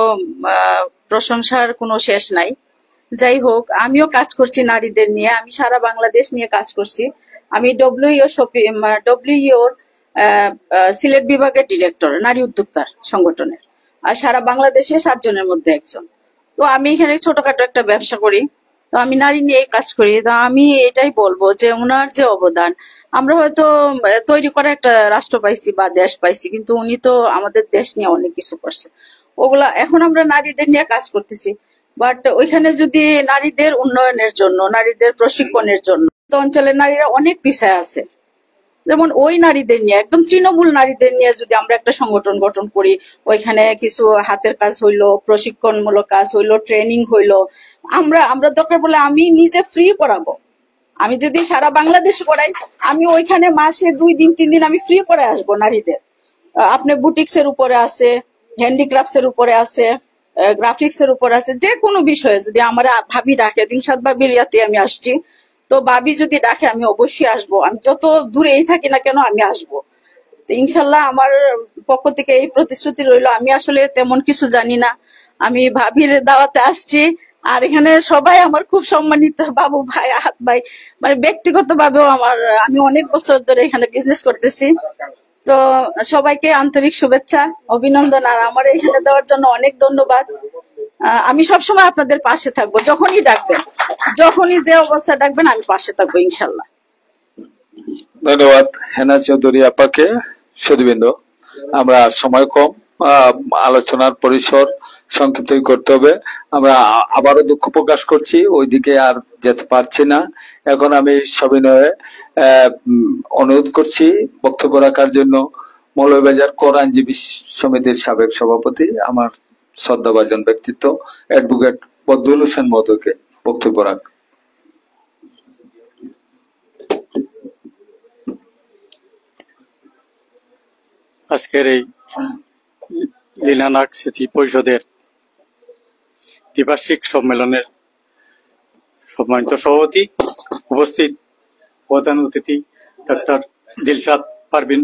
প্রশংসার কোনো শেষ নাই। যাই হোক, আমিও কাজ করছি নারীদের নিয়ে, আমি সারা বাংলাদেশ নিয়ে কাজ করছি। আমি ডব্লিউইওর সিলেট বিভাগের ডিরেক্টর, নারী উদ্যোক্তা সংগঠনের, আর সারা বাংলাদেশে 7 জনের মধ্যে একজন। তো আমি এখানে ছোটখাটো একটা ব্যবসা করি, তো আমি নারী নিয়ে কাজ করি। তো আমি এটাই বলবো যে ওনার যে অবদান, আমরা হয়তো তৈরি করা একটা রাষ্ট্র পাইছি বা দেশ পাইছি, কিন্তু উনি তো আমাদের দেশ নিয়ে অনেক কিছু করছে। ওগুলা এখন আমরা নারীদের নিয়ে কাজ করতেছি, বাট ওইখানে যদি নারীদের উন্নয়নের জন্য, নারীদের প্রশিক্ষণের জন্য, তো অঞ্চলের নারীরা অনেক পিছায় আছে। যেমন ওই নারীদের নিয়ে, একদম তৃণমূল নারীদের নিয়ে যদি আমরা একটা সংগঠন গঠন করি, ওইখানে কিছু হাতের কাজ হইলো, প্রশিক্ষণমূলক কাজ হইলো, ট্রেনিং হইলো, আমরা দরকার বলে আমি নিজে ফ্রি করাবো। আমি যদি সারা বাংলাদেশে করাই, আমি ওইখানে মাসে 2 দিন 3 দিন আমি ফ্রি করে আসবো নারীদের। আপনি বুটিক্স এর উপরে আছে, হ্যান্ডিক্রাফটস এর উপরে আছে, গ্রাফিক্স এর উপর আছে, যে কোনো বিষয়ে যদি আমার ভাবি ডাকে, দিলশাদ ভাবির ইয়াতে আমি আসছি, তো ভাবি যদি ডাকে আমি অবশ্যই আসবো। আমি যত দূরেই থাকি না কেন আমি আসবো। তো ইনশাল্লাহ আমার পক্ষ থেকে এই প্রতিশ্রুতি রইলো। আমি আসলে তেমন কিছু জানি না, আমি ভাবির দাওয়াতে আসছি। আর এখানে সবাই আমার খুব সম্মানিত, বাবু ভাই, আহাত ভাই, মানে ব্যক্তিগত ভাবেও আমি অনেক বছর ধরে এখানে বিজনেস করতেছি। তো সবাইকে আন্তরিক শুভেচ্ছা, অভিনন্দন, আর আমার এখানে দেওয়ার জন্য অনেক ধন্যবাদ। আমি সবসময় আপনাদের পাশে থাকবো, যখনই ডাকবেন, যখনই যে অবস্থা ডাকবেন আমি পাশে থাকবো ইনশাল্লাহ। ধন্যবাদ হেনা চৌধুরী আপাকে। সুধীবৃন্দ, আমরা সময় কম, আলোচনার পরিসর সংক্ষিপ্ত করতে হবে। আমরা আবারও দুঃখ প্রকাশ করছি, ওইদিকে আর যেতে পারছি না। এখন আমি সবিনয়ে অনুরোধ করছি বক্তব্য রাখার জন্য মৌলভীবাজার কর আইনজীবী সমিতির সাবেক সভাপতি, আমার শ্রদ্ধাভাজন ব্যক্তিত্ব অ্যাডভোকেট বদরুল হোসেন মহোদয়কে বক্তব্য রাখ। আজকের এই লীলানাগ স্মৃতি পরিষদের দ্বিবার্ষিক সম্মেলনের সম্মানিত সভাপতি, উপস্থিত প্রধান অতিথি ডক্টর দিলশাদ পারভিন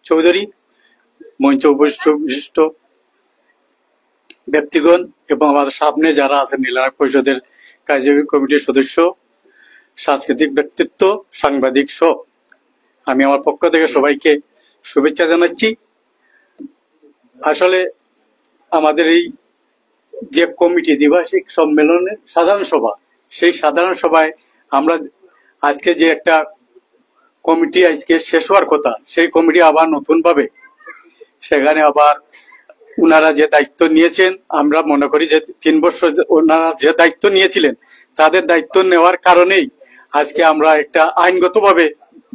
চৌধুরী, মঞ্চে উপস্থিত বিশিষ্ট ব্যক্তিগণ এবং আমাদের সামনে যারা আছেন লীলানাগ পরিষদের কার্যকরী কমিটির সদস্য, সাংস্কৃতিক ব্যক্তিত্ব, সাংবাদিক সহ, আমি আমার পক্ষ থেকে সবাইকে শুভেচ্ছা জানাচ্ছি। আসলে আমাদের এই যে কমিটি দ্বিবার্ষিক সম্মেলনের সাধারণ সভা, সেই সাধারণ সভায় আমরা আজকে যে একটা কমিটি আজকে শেষ হওয়ার কথা, সেই কমিটি আবার নতুন ভাবে সেখানে আবার ওনারা যে দায়িত্ব নিয়েছেন, আমরা মনে করি যে 3 বছর ওনারা যে দায়িত্ব নিয়েছিলেন, তাদের দায়িত্ব নেওয়ার কারণেই আজকে আমরা একটা আইনগতভাবে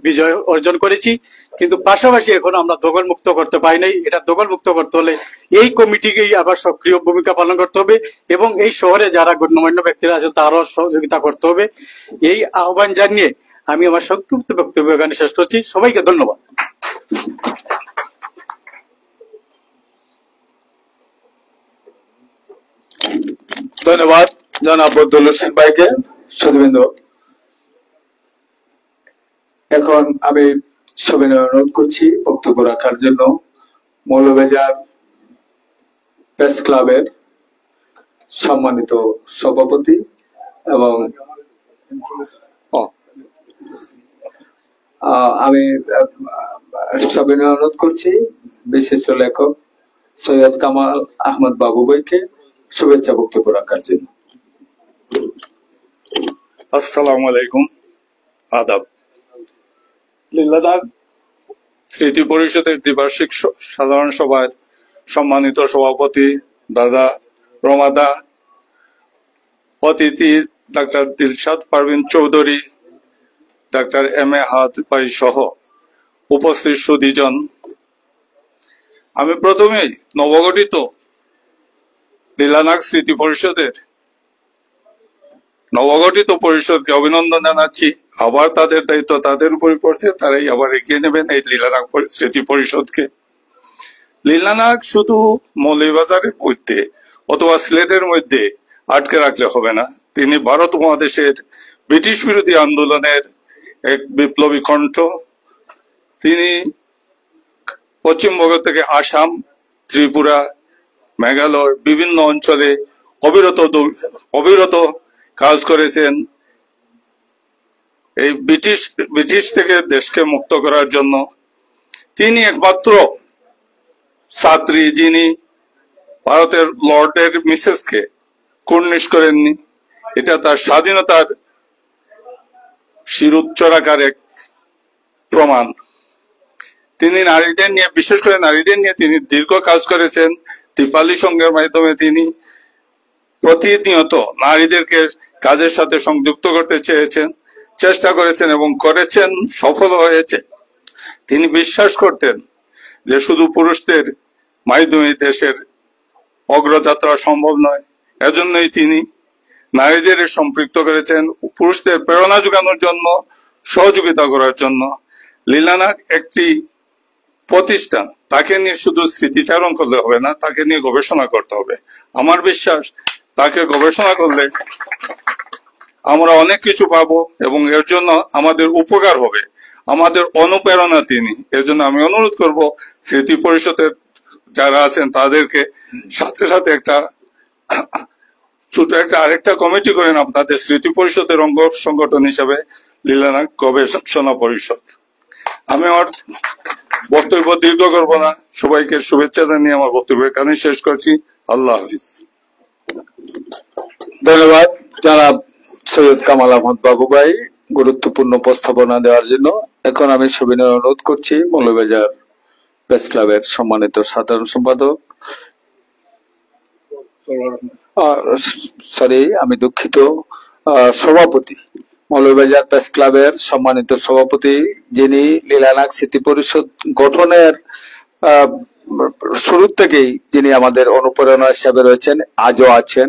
বিজয় অর্জন করেছি। কিন্তু পাশাপাশি এখন আমরা দখলমুক্ত করতে পারি নাই। এটা দখলমুক্ত করতে হলে এই কমিটিকেই আবার সক্রিয় ভূমিকা পালন করতে হবে এবং এই শহরে যারা গণ্যমান্য ব্যক্তিরা আছেন তারও সহযোগিতা করতে হবে। এই আহ্বান জানিয়ে আমি আমার সংক্ষিপ্ত বক্তব্য এখানে শেষ করছি। সবাইকে ধন্যবাদ। ধন্যবাদ জনাব বদরুল হোসেন ভাইকে। সুধীবৃন্দ, এখন আমি সবিনয় অনুরোধ করছি বক্তব্য রাখার জন্য মৌলভীবাজার প্রেস ক্লাবের সম্মানিত সভাপতি এবং আমি সবিনয় অনুরোধ করছি বিশিষ্ট লেখক সৈয়দ কামাল আহমদ বাবু ভাইকে শুভেচ্ছা বক্তব্য রাখার জন্য। আসসালামু আলাইকুম, আদাব। লীলানাগ স্মৃতি পরিষদের দ্বিবার্ষিক সাধারণ সভায় সম্মানিত সভাপতি দাদা রমাদা, অতিথি doctor Dilshad Parvin Chowdhury, doctor M A হাত ভাই সহ উপস্থিত সুধীজন, আমি প্রথমেই নবগঠিত লীলানাগ স্মৃতি পরিষদের পরিষদকে অভিনন্দন জানাচ্ছি। আবার তাদের দায়িত্ব তাদের উপরে পড়ছে, তারাই আবার এগিয়ে নেবেন এই লীলানাগ স্মৃতি পরিষদকে। লীলানাগ শুধু মৌলভীবাজারের মধ্যে অথবা সিলেটের মধ্যে আটকে রাখলে হবে না। তিনি ভারত মহাদেশের ব্রিটিশ বিরোধী আন্দোলনের এক বিপ্লবী কণ্ঠ। তিনি পশ্চিমবঙ্গ থেকে আসাম, ত্রিপুরা, মেঘালয় বিভিন্ন অঞ্চলে অবিরত কাজ করেছেন এই ব্রিটিশ থেকে দেশকে মুক্ত করার জন্য। তিনি একমাত্র ছাত্রী যিনি ভারতের লর্ডের মিসেসকে কুর্নিশ করেননি। এটা তার স্বাধীনতার শিরোচ্চরাকার এক প্রমাণ। তিনি নারীদের নিয়ে, বিশেষ করে নারীদের নিয়ে তিনি দীর্ঘ কাজ করেছেন। দীপালি সংঘের মাধ্যমে তিনি প্রতিনিয়ত নারীদেরকে কাজের সাথে সংযুক্ত করতে চেষ্টা করেছেন এবং করেছেন, সফল হয়েছে। তিনি বিশ্বাস করতেন যে শুধু পুরুষদের মাধ্যমে দেশের অগ্রযাত্রা সম্ভব নয়। এজন্যই তিনি নারীদের সম্পৃক্ত করেছেন পুরুষদের প্রেরণা যোগানোর জন্য, সহযোগিতা করার জন্য। লীলানাগ একটি প্রতিষ্ঠান, তাকে নিয়ে শুধু স্মৃতিচারণ করলে হবে না, তাকে নিয়ে গবেষণা করতে হবে। আমার বিশ্বাস তাকে গবেষণা করলে আমরা অনেক কিছু পাবো এবং এর জন্য আমাদের উপকার হবে, আমাদের অনুপ্রেরণা তিনি। এর জন্য আমি অনুরোধ করব স্মৃতি পরিষদের যারা আছেন তাদেরকে সাথে সাথে ছোট আরেকটা কমিটি করেন আপনাদের স্মৃতি পরিষদের অঙ্গ সংগঠন হিসাবে লীলানাগ গবেষণা পরিষদ। আমি আমার বক্তব্য দীর্ঘ করবো না, সবাইকে শুভেচ্ছা জানিয়ে আমার বক্তব্য এখানে শেষ করছি। আল্লাহ হাফিজ। ধন্যবাদ জনাব সৈয়দ কামাল আহমদ বাবু ভাই গুরুত্বপূর্ণ উপস্থাপনা দেওয়ার জন্য। এখন আমি সবিনয় অনুরোধ করছি মৌলভীবাজার প্রেস ক্লাবের সম্মানিত সাধারণ সম্পাদক, আমি দুঃখিত, সভাপতি, মৌলভীবাজার প্রেস ক্লাবের সম্মানিত সভাপতি, যিনি লীলানাগ স্মৃতি পরিষদ গঠনের শুরু থেকেই যিনি আমাদের অনুপ্রেরণা হিসাবে রয়েছেন, আজও আছেন,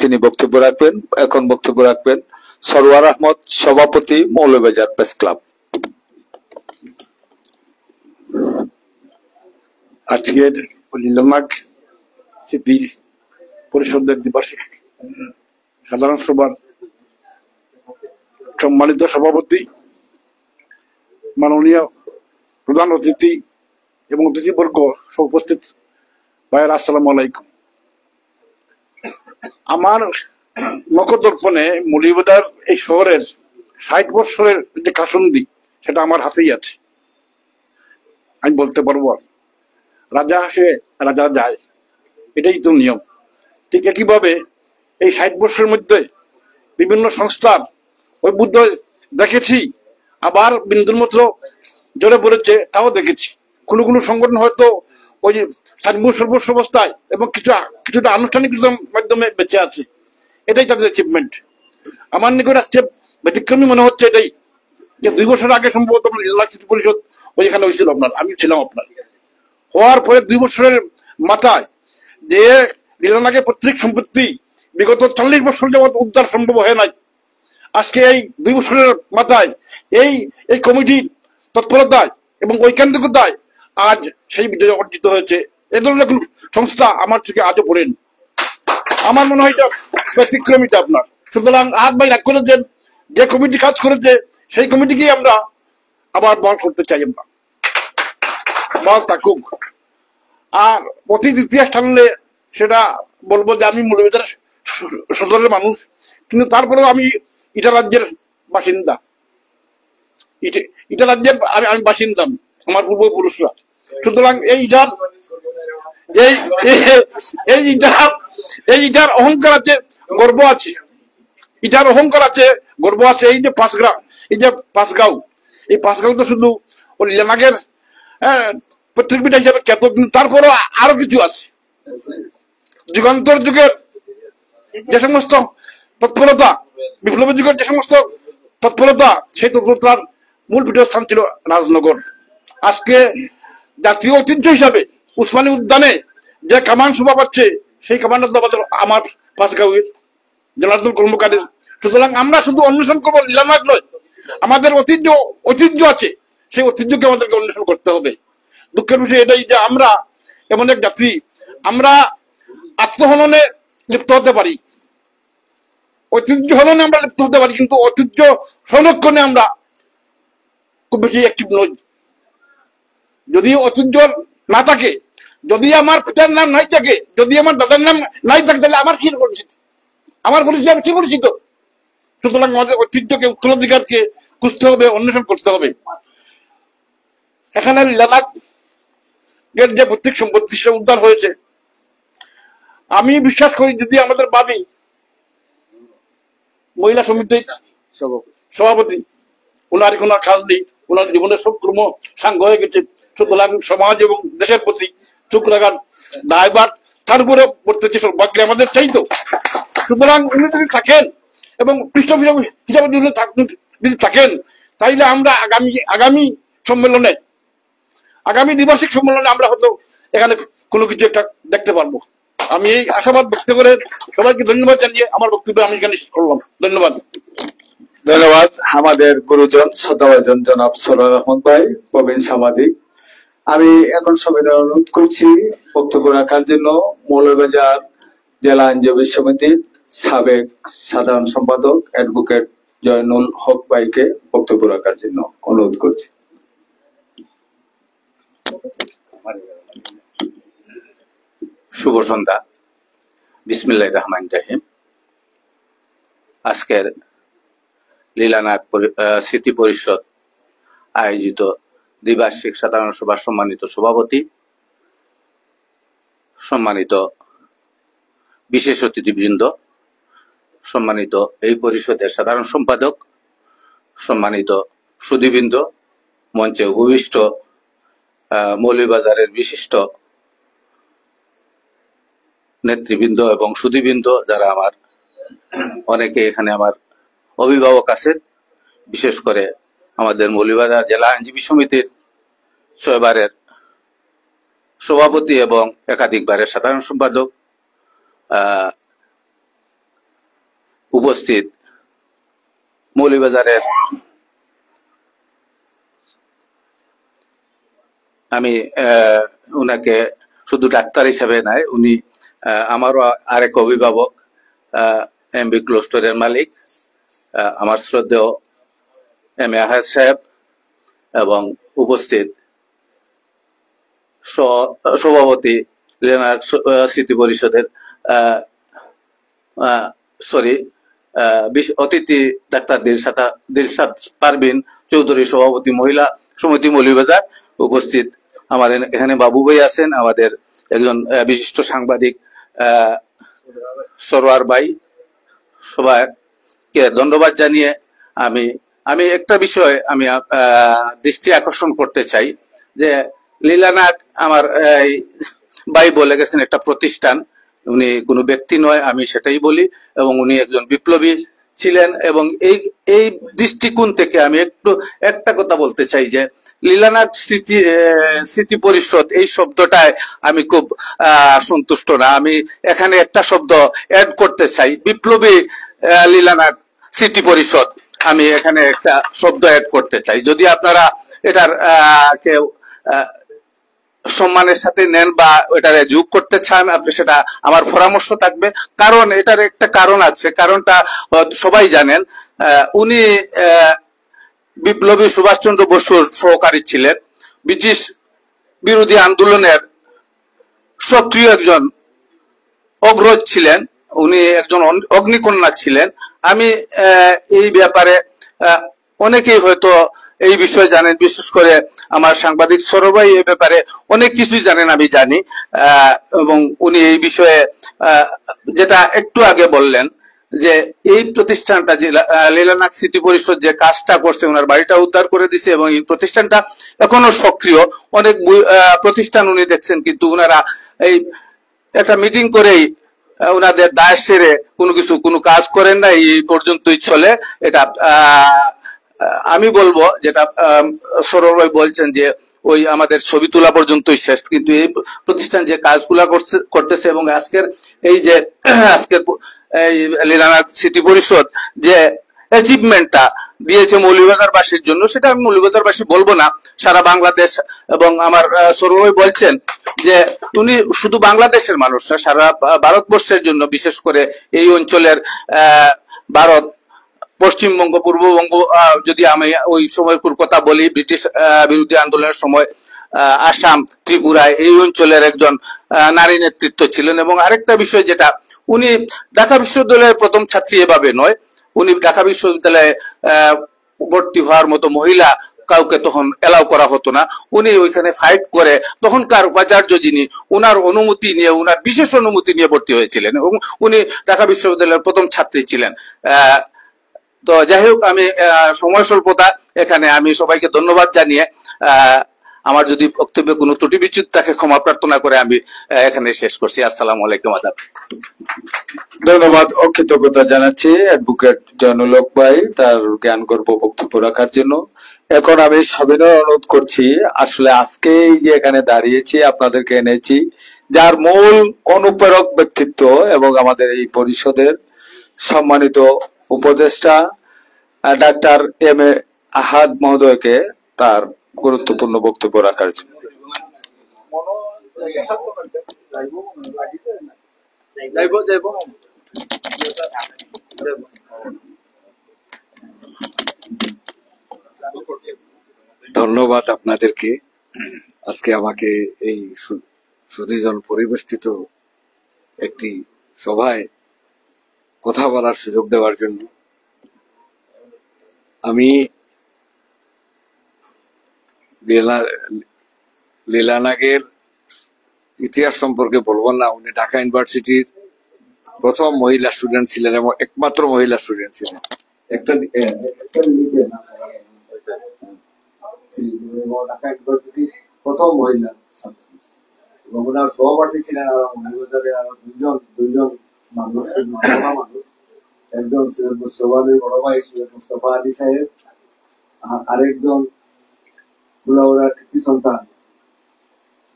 তিনি বক্তব্য রাখবেন। এখন বক্তব্য রাখবেন সরওয়ার আহমদ, সভাপতি, মৌলভীবাজার প্রেস ক্লাব। আজকের লীলানাগ স্মৃতি পরিষদের দ্বিবার্ষিক সাধারণ সভার সম্মানিত সভাপতি, মাননীয় প্রধান অতিথি এবং অতিথিবর্গ সব উপস্থিত ভাইয়েরা, আসসালামু আলাইকুম। আমার নখদর্পণে মৌলভীবাজার এই শহরের 60 বছরের যে কাসুন্দি, সেটা আমার হাতেই আছে। আমি বলতে পারবো রাজা আসে রাজা যায়, এটাই তো নিয়ম। ঠিক একইভাবে এই 60 বছরের মধ্যে বিভিন্ন সংস্থার ওই বুদ্ধ দেখেছি, আবার বিন্দুর মতো জোরে পড়েছে তাও দেখেছি। কোনো কোনো সংগঠন হয়তো ওই 60 বছর অবস্থায় এবং কিছুটা আনুষ্ঠানিক মাধ্যমে বেঁচে আছে, এটাই তাদের অ্যাচিভমেন্ট। আমার নিকট আজকে ব্যতিক্রমী মনে হচ্ছে এটাই যে 2 বছর আগে সম্ভবত লীলানাগ স্মৃতি পরিষদ ওইখানে হয়েছিল আপনার, আমি ছিলাম আপনার। হওয়ার পরে 2 বছরের মাথায় যে লীলানাগের পৈতৃক সম্পত্তি বিগত 40 বছর যাবৎ উদ্ধার সম্ভব হয় নাই, আজকে এই 2 বছরের মাথায় এই কমিটির তৎপরতায় এবং ঐকান্তিকতায় আজ সেই বিজয় অর্জিত হয়েছে। এ ধরনের কোন সংস্থা আমার চোখে আজও পড়েনি। আমার মনে হয় এটা ব্যতিক্রমিতা আপনার। সুতরাং হাত ভাই রাগ করেছেন, যে কমিটি কাজ করেছে সেই কমিটিকেই আমরা আবার বল করতে চাই, আমরা বল থাকুক। আর অতীত ইতিহাস টানলে সেটা বলবো যে আমি মৌলভীবাজার সদরের মানুষ, কিন্তু তারপরেও আমি ইটা রাজ্যের বাসিন্দা, ইটা রাজ্যের আমি বাসিন্দা, আমার পূর্বপুরুষরা। সুতরাং এই ইটার অহংকার আছে, গর্ব আছে, ইটার অহংকার আছে, গর্ব আছে। এই যে পাঁচগাঁও, এই পাঁচগাঁও তো শুধু ওই লীলানাগের পৈতৃক পিতা হিসাবে খ্যাত, কিন্তু তারপরেও আরো কিছু আছে। যুগান্তর যুগের যে সমস্ত তৎপরতা, বিপ্লবী যুগের যে সমস্ত তৎপরতা, সেই তৎপরতার মূল পীঠস্থান ছিল রাজনগর। আজকে জাতীয় ঐতিহ্য হিসাবে উসমানী উদ্যানে যে কামান শোভা পাচ্ছে সেই কামানটা তো আমাদের আমার পাঁচগাঁওয়ের জনার্দন কর্মকারের। সুতরাং আমরা শুধু অন্বেষণ করবো লীলানাথ নয়, আমাদের ঐতিহ্য আছে, সেই ঐতিহ্যকে আমাদেরকে অন্বেষণ করতে হবে। দুঃখের বিষয় এটাই যে আমরা এমন এক জাতি, আমরা আত্মহননে লিপ্ত হতে পারি, ঐতিহ্য হননে আমরা লিপ্ত হতে পারি, কিন্তু ঐতিহ্য সংরক্ষণে আমরা খুব বেশি অ্যাক্টিভ নই। যদি ঐতিহ্য না থাকে, যদি আমার পিতার নাম নাই থাকে, যদি আমার দাদার নাম নাই থাকে, তাহলে আমার কি পরিচিত, আমার পরিচিত আমি কি পরিচিত? সুতরাং আমাদের ঐতিহ্যকে, উত্তরাধিকারকে খুঁজতে হবে, অন্বেষণ করতে হবে। এখানে লীলানাথের যে পৈতৃক সম্পত্তি সেটা উদ্ধার হয়েছে, আমি বিশ্বাস করি যদি আমাদের ভাবি মহিলা সমিতির সভাপতি, ওনার কোনো কাজ নেই, ওনার জীবনের সব কর্ম সাঙ্গ হয়ে গেছে। সুতরাং সমাজ এবং দেশের প্রতি চোখ রাখার দায়ভার তার উপরে পড়তেছে সৌভাগ্য আমাদের চাইতো। সুতরাং উনি যদি থাকেন এবং পৃষ্ঠপোষক হিসাবে যদি থাকেন, তাইলে আমরা আগামী সম্মেলনে, আগামী দ্বিবার্ষিক সম্মেলনে আমরা হয়তো এখানে কোনো কিছু একটা দেখতে পারবো। আমি এই আশাবাদ ব্যক্ত করে সবাইকে ধন্যবাদ জানিয়ে আমার বক্তব্য আমি এখানে শেষ করলাম। ধন্যবাদ। ধন্যবাদ আমাদের গুরুজন শ্রদ্ধাভাজন জনাব সরোয়ার আহমদ ভাই, প্রবীণ সাংবাদিক। আমি এখন সবাই অনুরোধ করছি বক্তব্য রাখার জন্য মৌলভীবাজার জেলা আইনজীবী সমিতির সাবেক সাধারণ সম্পাদক অ্যাডভোকেট জয়নুল হক ভাইকে বক্তব্য রাখার জন্য অনুরোধ করছি। শুভ সন্ধ্যা। বিসমিল্লাহির রহমানির রহিম। আজকের লীলানাথ স্মৃতি পরিষদ আয়োজিত দ্বিবার্ষিক সাধারণ সভার সম্মানিত সভাপতি, সম্মানিত বিশেষ অতিথিবৃন্দ, সম্মানিত এই পরিষদের সাধারণ সম্পাদক, সম্মানিত সুধীবৃন্দ, মঞ্চে উপবিষ্ট মৌলভীবাজারের বিশিষ্ট নেতৃবৃন্দ এবং সুধীবৃন্দ, যারা আমার অনেকে এখানে আমার অভিভাবক আছেন, বিশেষ করে আমাদের মৌলভীবাজার জেলা আইনজীবী সমিতির 6 বারের সভাপতি এবং একাধিকবারের সাধারণ সম্পাদক, উপস্থিত মৌলভীবাজারের আমি উনাকে শুধু ডাক্তার হিসাবে নয়, উনি আমারও আরেক অভিভাবক, এমবি ক্লোস্টোরের মালিক আমার শ্রদ্ধেয় এম এ আহাদ সাহেব, এবং উপস্থিত সভাপতি লীলানাথ স্মৃতি পরিষদের অতিথি ডাক্তার দিলশাদ পারভিন চৌধুরী, সভাপতি মহিলা সমিতি মৌলভীবাজার। উপস্থিত আমার এখানে বাবু ভাই আছেন, আমাদের একজন বিশিষ্ট সাংবাদিক সরোয়ার ভাই। সবাইকে ধন্যবাদ জানিয়ে আমি একটা বিষয় আমি দৃষ্টি আকর্ষণ করতে চাই যে লীলানাথ আমার ভাই বলে গেছেন একটা প্রতিষ্ঠান, উনি কোনো ব্যক্তি নয়, আমি সেটাই বলি। এবং উনি একজন বিপ্লবী ছিলেন, এবং এই দৃষ্টিকোণ থেকে আমি একটা কথা বলতে চাই যে লীলানাথ স্মৃতি পরিষদ এই শব্দটায় আমি খুব সন্তুষ্ট না। আমি এখানে একটা শব্দ অ্যাড করতে চাই, বিপ্লবী লীলানাথ স্মৃতি পরিষদ। আমি এখানে একটা শব্দ অ্যাড করতে চাই। যদি আপনারা এটার কেউ সম্মানের সাথে নেন বা এটারে যোগ করতে চান, আপনি সেটা আমার পরামর্শ থাকবে। কারণ এটার একটা কারণ আছে, কারণটা সবাই জানেন। উনি বিপ্লবী সুভাষচন্দ্র বসুর সহকারী ছিলেন, ব্রিটিশ বিরোধী আন্দোলনের সক্রিয় একজন অগ্রজ ছিলেন, উনি একজন অগ্নিকন্যা ছিলেন। আমি এই ব্যাপারে অনেকেই হয়তো এই বিষয়ে জানেন, বিশেষ করে আমার সাংবাদিক সরোভাই এই ব্যাপারে অনেক কিছুই জানেন, আমি জানি। এবং উনি এই বিষয়ে যেটা একটু আগে বললেন যে এই প্রতিষ্ঠানটা যে লীলানাথ স্মৃতি পরিষদ যে কাজটা করছে, ওনার বাড়িটা উদ্ধার করে দিছে এবং এই প্রতিষ্ঠানটা এখনো সক্রিয়। অনেক প্রতিষ্ঠান উনি দেখছেন, কিন্তু ওনারা এই একটা মিটিং করেই ওনাদের দায় সেরে কোনো কাজ করেন না, এই পর্যন্তই চলে। এটা আমি বলবো, যেটা সরোর ভাই বলছেন যে ওই আমাদের ছবি তোলা পর্যন্তই শেষ, কিন্তু এই প্রতিষ্ঠান যে কাজগুলা করতেছে এবং আজকের এই যে আজকের এই লীলানাথ সিটি পরিষদ যে অ্যাচিভমেন্টটা দিয়েছে মৌলভীবাজারবাসীর জন্য, সেটা আমি মৌলভীবাজারবাসী বলবো না, সারা বাংলাদেশ। এবং আমার সৌরভ বলছেন যে উনি শুধু বাংলাদেশের মানুষ না, সারা ভারতবর্ষের জন্য, বিশেষ করে এই অঞ্চলের ভারত, পশ্চিমবঙ্গ, পূর্ববঙ্গ, যদি আমি ওই সময়কার কথা বলি, ব্রিটিশ বিরোধী আন্দোলনের সময় আসাম, ত্রিপুরায় এই অঞ্চলের একজন নারী নেতৃত্ব ছিলেন। এবং আরেকটা বিষয় যেটা, উনি ঢাকা বিশ্ববিদ্যালয়ের প্রথম ছাত্রী এভাবে নয়, উনি ঢাকা বিশ্ববিদ্যালয়ে ভর্তি হওয়ার মতো মহিলা কাউকে তখন এলাও করা হতো না, উনি ওইখানে ফাইট করে তখনকার উপাচার্য যিনি, ওনার অনুমতি নিয়ে, ওনার বিশেষ অনুমতি নিয়ে ভর্তি হয়েছিলেন এবং উনি ঢাকা বিশ্ববিদ্যালয়ের প্রথম ছাত্রী ছিলেন। তো যাই হোক, আমি সময় স্বল্পতা, এখানে আমি সবাইকে ধন্যবাদ জানিয়ে আমার যদি বক্তব্যে কোনো ত্রুটি বিচ্যুত থাকে ক্ষমা প্রার্থনা করে আমি এখানে শেষ করছি। আসসালামু আলাইকুম। আদাব। ধন্যবাদ ও কৃতজ্ঞতা জানাচ্ছি অ্যাডভোকেট জয়নুল হক ভাই তার জ্ঞান গর্ব বক্তব্য রাখার জন্য। এখন আমি সবিনয় অনুরোধ করছি, আসলে আজকে এই যে এখানে দাঁড়িয়েছি, আপনাদেরকে এনেছি যার মূল অনুপ্রেরক ব্যক্তিত্ব এবং আমাদের এই পরিষদের সম্মানিত উপদেষ্টা ডাক্তার এম.এ. আহাদ মহোদয়কে তার গুরুত্বপূর্ণ বক্তব্য রাখার জন্য। ধন্যবাদ আপনাদেরকে আজকে আমাকে এই সুদীজন পরিবেষ্টিত একটি সভায় কথা বলার সুযোগ দেওয়ার জন্য। আমি লীলানাগের ইতিহাস সম্পর্কে বলবো না, উনি ঢাকা ইউনিভার্সিটির প্রথম মহিলা স্টুডেন্ট ছিলেন এবং একমাত্র মহিলা স্টুডেন্ট ছিলেন। ঢাকা ইউনিভার্সিটির প্রথম মহিলা ছাত্রী এবং ওনার সহপাঠী ছিলেন আরো মৌলভীবাজারের আরো দুইজন মানুষ। একজন ছিলেন মুস্তফা আলীর বড় ভাই ছিলেন মুস্তফা আলী সাহেব, আরেকজন বুলাউড়ার কৃতি সন্তান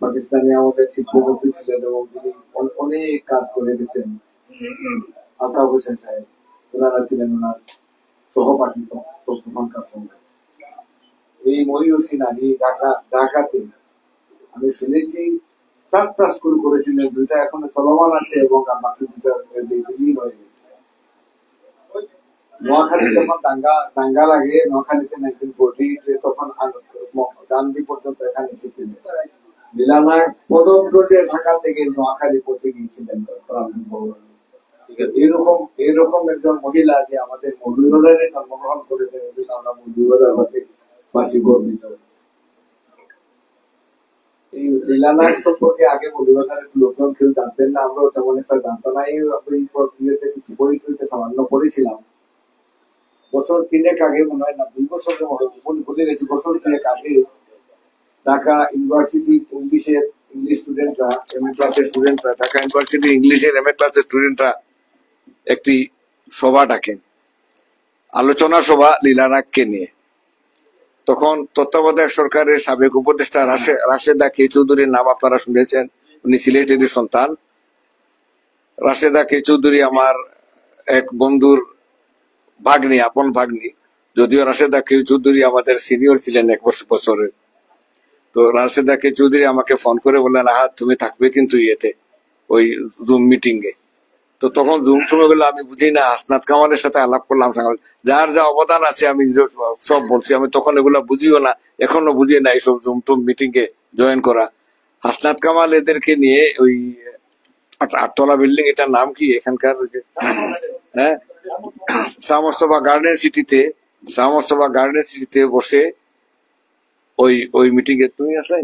পাকিস্তানি আমাদের শিক্ষামন্ত্রী ছিলেন এবং তিনি অনেক কাজ করে গেছেন, আলতাফ হোসেন সাহেব, ওনারা ছিলেন ওনার সহপাঠী তখনকার সময়। এই মহিষী নারী ঢাকাতে আমি শুনেছি 4টা স্কুল করেছিলেন, 2টা এখনো চলমান আছে এবং বাকি 2টা বিলীন হয়ে গেছে। নোয়াখালী যখন দাঙ্গা লাগে, নোয়াখালীতে 1940 তখন গান্ধী পর্যন্ত এখানে এসেছিলেন। লীলানাগ প্রথম রোডে ঢাকা থেকে নোয়াখালী পৌঁছে গিয়েছিলেন। এরকম একজন মহিলা যে আমাদের মৌলভীবাজারে জন্মগ্রহণ করেছেন, আমরা মৌলভীবাজারবাসী গর্বিত। এই লীলানাগ সম্পর্কে আগে মৌলভীবাজারের লোকজন কেউ জানতেন না, আমরাও তেমন একটা জানতাম না। এই কিছু বই টইতে সামান্য পড়েছিলাম। বছর 3 আগে মনে হয় না, 2 বছর ভুলে গেছি, বছর 3 আগে ঢাকা ইউনিভার্সিটি ইংলিশ স্টুডেন্টরা, এমএ ক্লাসের স্টুডেন্টরা, ঢাকা ইউনিভার্সিটি ইংলিশের এমএ ক্লাসের স্টুডেন্টরা একটি সভা ডাকেন, আলোচনা সভা লীলানাগকে নিয়ে। তখন তত্ত্বাবধায়ক সরকারের সাবেক উপদেষ্টা রাশেদা কে চৌধুরীর নাম আপনারা শুনেছেন, উনি সিলেটেরই সন্তান। রাশেদা কে চৌধুরী আমার এক বন্ধুর ভাগ্নি, আপন ভাগ্নি, যদিও রাশেদা কে চৌধুরী আমাদের সিনিয়র ছিলেন 1 বছরের। তো রাশেদা কে চৌধুরী আমাকে ফোন করে বললেন, আহা তুমি থাকবে কিন্তু ইয়েতে, ওই জুম মিটিং এ। তো তখন জুম সময়গুলো আমি বুঝি না, হাসনাত কামালের সাথে আলাপ করলাম, যার যা অবদান আছে আমি সব বলছি। আমি তখন এগুলা বুঝিও না, এখনো বুঝি না এইসব জুম টুম মিটিং এ জয়েন করা। হাসনাত কামাল এদেরকে নিয়ে ওই 8তলা বিল্ডিং, এটার নাম কি এখানকার, হ্যাঁ, শাহমস্তফা গার্ডেন সিটিতে বসে ওই মিটিং এ তুমি আসলে।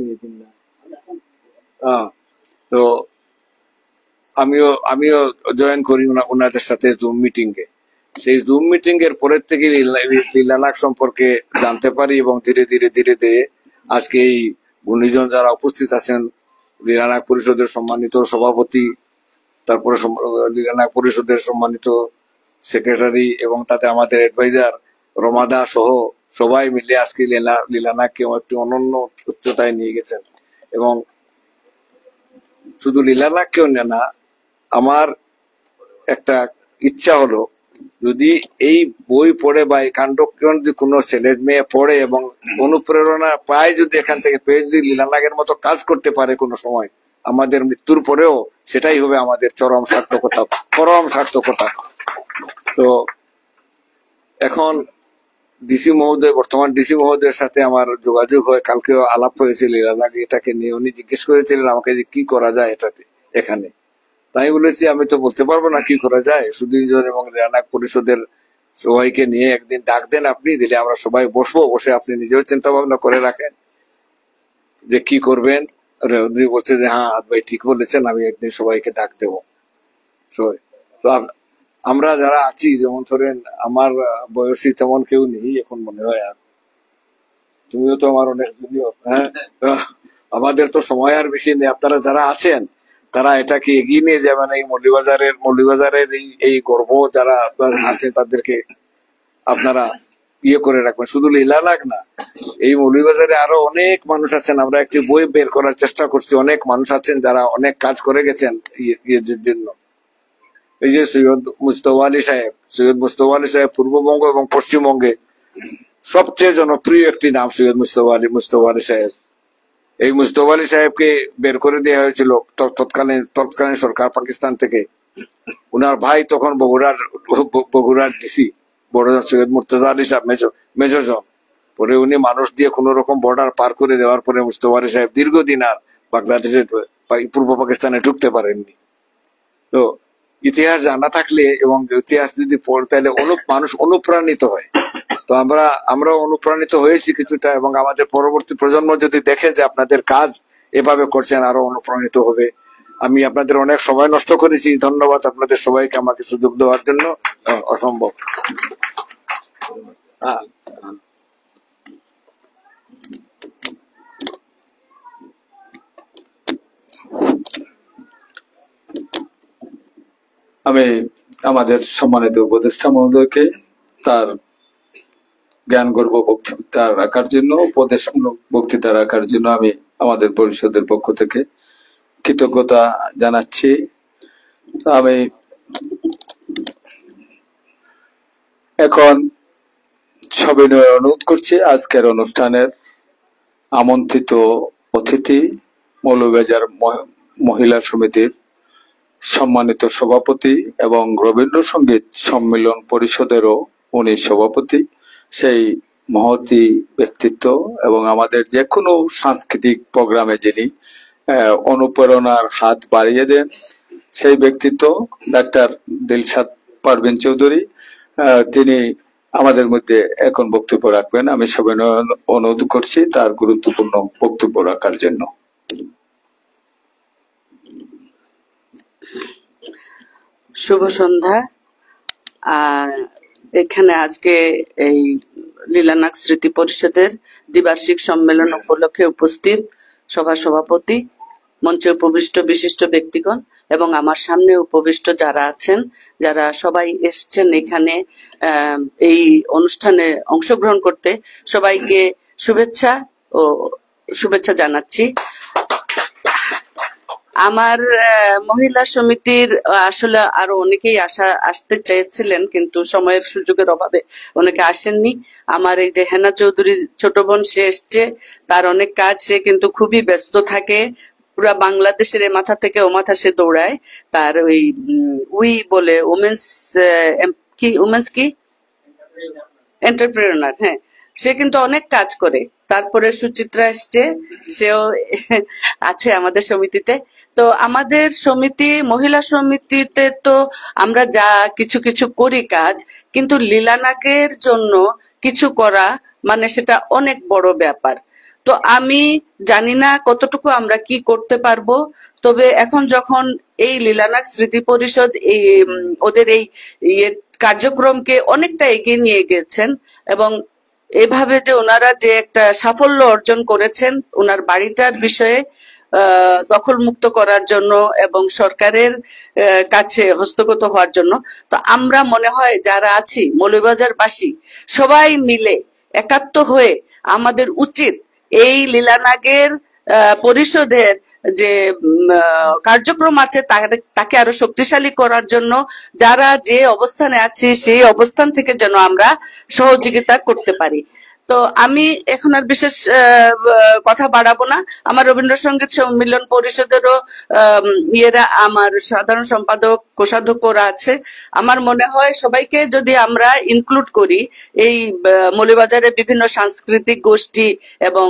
তো আমিও জয়েন করি ওনাদের সাথে জুম মিটিং এ। সেই জুম মিটিং এর পরের থেকে লীলানাগ সম্পর্কে জানতে পারি এবং ধীরে ধীরে আজকে এই গুণীজন যারা উপস্থিত আছেন, লীলানাগ পরিষদের সম্মানিত সভাপতি, তারপরে লীলানাগ পরিষদের সম্মানিত সেক্রেটারি এবং তাতে আমাদের অ্যাডভাইজার রমাদা সহ সবাই মিলে আজকে লীলানাথকে একটি অনন্য উচ্চতায় নিয়ে গেছেন। এবং শুধু লীলানাথকেও না, আমার একটা ইচ্ছা হলো, যদি এই বই পড়ে বা এই কাণ্ডজ্ঞান যদি কোনো ছেলে মেয়ে পড়ে এবং অনুপ্রেরণা পায়, যদি এখান থেকে পেয়ে যদি লীলানাথের মতো কাজ করতে পারে কোনো সময় আমাদের মৃত্যুর পরেও, সেটাই হবে আমাদের চরম সার্থকতা, পরম সার্থকতা। তো এখন ডিসি মহোদয়, বর্তমান ডিসি মহোদয়ের সাথে আমার যোগাযোগ হয়, কালকেও আলাপ হয়েছিল লীলানাথ এটাকে নিয়ে। উনি জিজ্ঞেস করেছিলেন আমাকে যে কি করা যায় এটাতে এখানে। তাই বলেছি আমি তো বলতে পারবো না কি করা যায়, সুধীরজন এবং লীলানাথ পরিষদের সবাইকে নিয়ে একদিন ডাক দেন আপনি, দিলে আমরা সবাই বসবো, বসে আপনি নিজেও চিন্তা ভাবনা করে রাখেন যে কি করবেন। উনি বলছে যে হ্যাঁ ভাই ঠিক বলেছেন, আমি একদিন সবাইকে ডাক দেবো। তো আমরা যারা আছি, যেমন ধরেন আমার বয়সী তেমন কেউ নেই এখন মনে হয়, আর তুমিও তো আমার অনেক জুনিয়র। হ্যাঁ, আমাদের তো সময় আর বেশি নেই। আপনারা যারা আছেন তারা এটাকে এগিয়ে নিয়ে যাবেন। এই মৌলভীবাজারের এই গর্ব যারা আছে তাদেরকে আপনারা ইয়ে করে রাখবেন। শুধু লীলানাথ না, এই মৌলভীবাজারে আরো অনেক মানুষ আছেন। আমরা একটি বই বের করার চেষ্টা করছি। অনেক মানুষ আছেন যারা অনেক কাজ করে গেছেন ইয়ের জন্য। এই যে সৈয়দ মুস্তফা আলী সাহেব পূর্ববঙ্গ এবং পশ্চিমবঙ্গে সবচেয়ে জনপ্রিয় একটি নাম সৈয়দ মুস্তফা আলী সাহেব। এই মুস্তফা আলী সাহেবকে বের করে দেওয়া হয়েছিল তৎকালীন সরকার পাকিস্তান থেকে। উনার ভাই তখন বগুড়ার ডিসি বড় সৈয়দ মুর্তজা আলী সাহেব মেজর জন। পরে উনি মানুষ দিয়ে কোন রকম বর্ডার পার করে দেওয়ার পরে মুস্তফা আলী সাহেব দীর্ঘদিন আর বাংলাদেশের পূর্ব পাকিস্তানে ঢুকতে পারেননি। তো ইতিহাস জানা থাকলে এবং ইতিহাস যদি পড়ে তাহলে মানুষ অনুপ্রাণিত হয়। তো আমরা অনুপ্রাণিত হয়েছি কিছুটা, এবং আমাদের পরবর্তী প্রজন্ম যদি দেখে যে আপনাদের কাজ এভাবে করছেন, আরো অনুপ্রাণিত হবে। আমি আপনাদের অনেক সময় নষ্ট করেছি, ধন্যবাদ আপনাদের সবাইকে আমাকে সুযোগ দেওয়ার জন্য। অসম্ভব। আমি আমাদের সম্মানিত উপদেষ্টা মহোদয়কে তার জ্ঞান গর্ব বক্তৃতা রাখার জন্য, উপদেশমূলক বক্তৃতা রাখার জন্য আমি আমাদের পরিষদের পক্ষ থেকে কৃতজ্ঞতা জানাচ্ছি। আমি এখন সবিনয়ে অনুরোধ করছি আজকের অনুষ্ঠানের আমন্ত্রিত অতিথি, মৌলভীবাজার মহিলা সমিতির সম্মানিত সভাপতি এবং রবীন্দ্রসঙ্গীত সম্মিলন পরিষদেরও উনি সভাপতি, সেই মহতী ব্যক্তিত্ব এবং আমাদের যে কোনো সাংস্কৃতিক প্রোগ্রামে যিনি অনুপ্রেরণার হাত বাড়িয়ে দেন, সেই ব্যক্তিত্ব ডাক্তার দিলশাদ পারভীন চৌধুরী, তিনি আমাদের মধ্যে এখন বক্তব্য রাখবেন। আমি সবিনয় অনুরোধ করছি তার গুরুত্বপূর্ণ বক্তব্য রাখার জন্য। শুভ সন্ধ্যা। এখানে আজকে এই লীলানাথ স্মৃতি পরিষদের দ্বিবার্ষিক সম্মেলন উপলক্ষে উপস্থিত সভা সভাপতি, মঞ্চে উপবিষ্ট বিশিষ্ট ব্যক্তিগণ এবং আমার সামনে উপবিষ্ট যারা আছেন, যারা সবাই এসছেন এখানে এই অনুষ্ঠানে অংশগ্রহণ করতে, সবাইকে শুভেচ্ছা জানাচ্ছি। আমার মহিলা সমিতির আসলে আরো অনেকেই আসতে চেয়েছিলেন, কিন্তু সময়ের সুযোগের অভাবে অনেকে আসেননি। আমার এই যে হেনা চৌধুরী ছোট বোন, সে এসছে, তার অনেক কাজ, সে কিন্তু খুবই ব্যস্ত থাকে, পুরা বাংলাদেশের এ মাথা থেকে ও মাথা সে দৌড়ায়। তার ওই বলে উমেন্স কি এন্টারপ্রেনার, হ্যাঁ, সে কিন্তু অনেক কাজ করে। তারপরে সুচিত্রা এসছে, সেও আছে আমাদের সমিতিতে। তো আমাদের সমিতি, মহিলা সমিতিতে তো আমরা যা কিছু কিছু করি কাজ, কিন্তু লীলানাথের জন্য কিছু করা মানে সেটা অনেক বড় ব্যাপার। তো আমি জানি না কতটুকু আমরা কি করতে পারবো, তবে এখন যখন এই লীলানাথ স্মৃতি পরিষদ এই ওদের এই কার্যক্রমকে অনেকটা এগিয়ে নিয়ে গেছেন, এবং এভাবে যে ওনারা যে একটা সাফল্য অর্জন করেছেন ওনার বাড়িটার বিষয়ে দখল মুক্ত করার জন্য এবং সরকারের কাছে হস্তগত হওয়ার জন্য, তো আমরা মনে হয় যারা আছি মৌলভীবাজারবাসী সবাই মিলে একাত্ম হয়ে আমাদের উচিত এই লীলানাগের পরিষদের যে কার্যক্রম আছে তাকে আরো শক্তিশালী করার জন্য যারা যে অবস্থানে আছি সেই অবস্থান থেকে যেন আমরা সহযোগিতা করতে পারি। তো আমি এখন আর বিশেষ কথা বাড়াবো না। আমার রবীন্দ্রসঙ্গীত সম্মিলন পরিষদেরও ইয়েরা, আমার সাধারণ সম্পাদক, কোষাধ্যক্ষরা আছে। আমার মনে হয় সবাইকে যদি আমরা ইনক্লুড করি, এই মৌলভীবাজারের বিভিন্ন সাংস্কৃতিক গোষ্ঠী এবং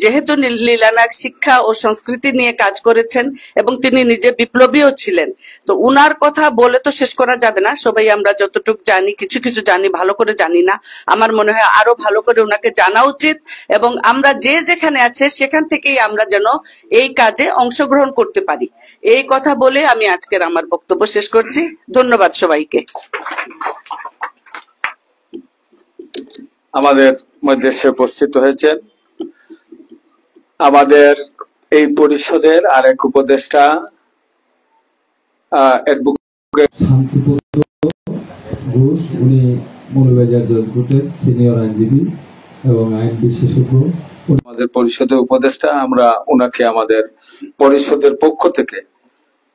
যেহেতু লীলানাগ শিক্ষা ও সংস্কৃতি নিয়ে কাজ করেছেন এবং তিনি নিজে বিপ্লবীও ছিলেন, তো উনার কথা বলে তো শেষ করা যাবে না। সবাই আমরা যতটুকু জানি, কিছু কিছু জানি, ভালো করে জানি না। আমার মনে হয় আরো ভালো করে উনাকে জানা উচিত এবং আমরা যে যেখানে আছে সেখান থেকেই আমরা যেন এই কাজে অংশগ্রহণ করতে পারি। এই কথা বলে আমি আজকের আমার বক্তব্য শেষ করছি। ধন্যবাদ সবাইকে। আমাদের মধ্যে সে উপস্থিত হয়েছেন আমাদের এই পরিষদের আরেক উপদেষ্টা অ্যাডভোকেট শান্তিপুত্র ঘোষ। উনি মৌলভীবাজার জজ কোর্টের সিনিয়র আইনজীবী এবং আইন বিশেষজ্ঞ। আমাদের পরিষদের উপদেষ্টা, আমরা ওনাকে আমাদের পরিষদের পক্ষ থেকে,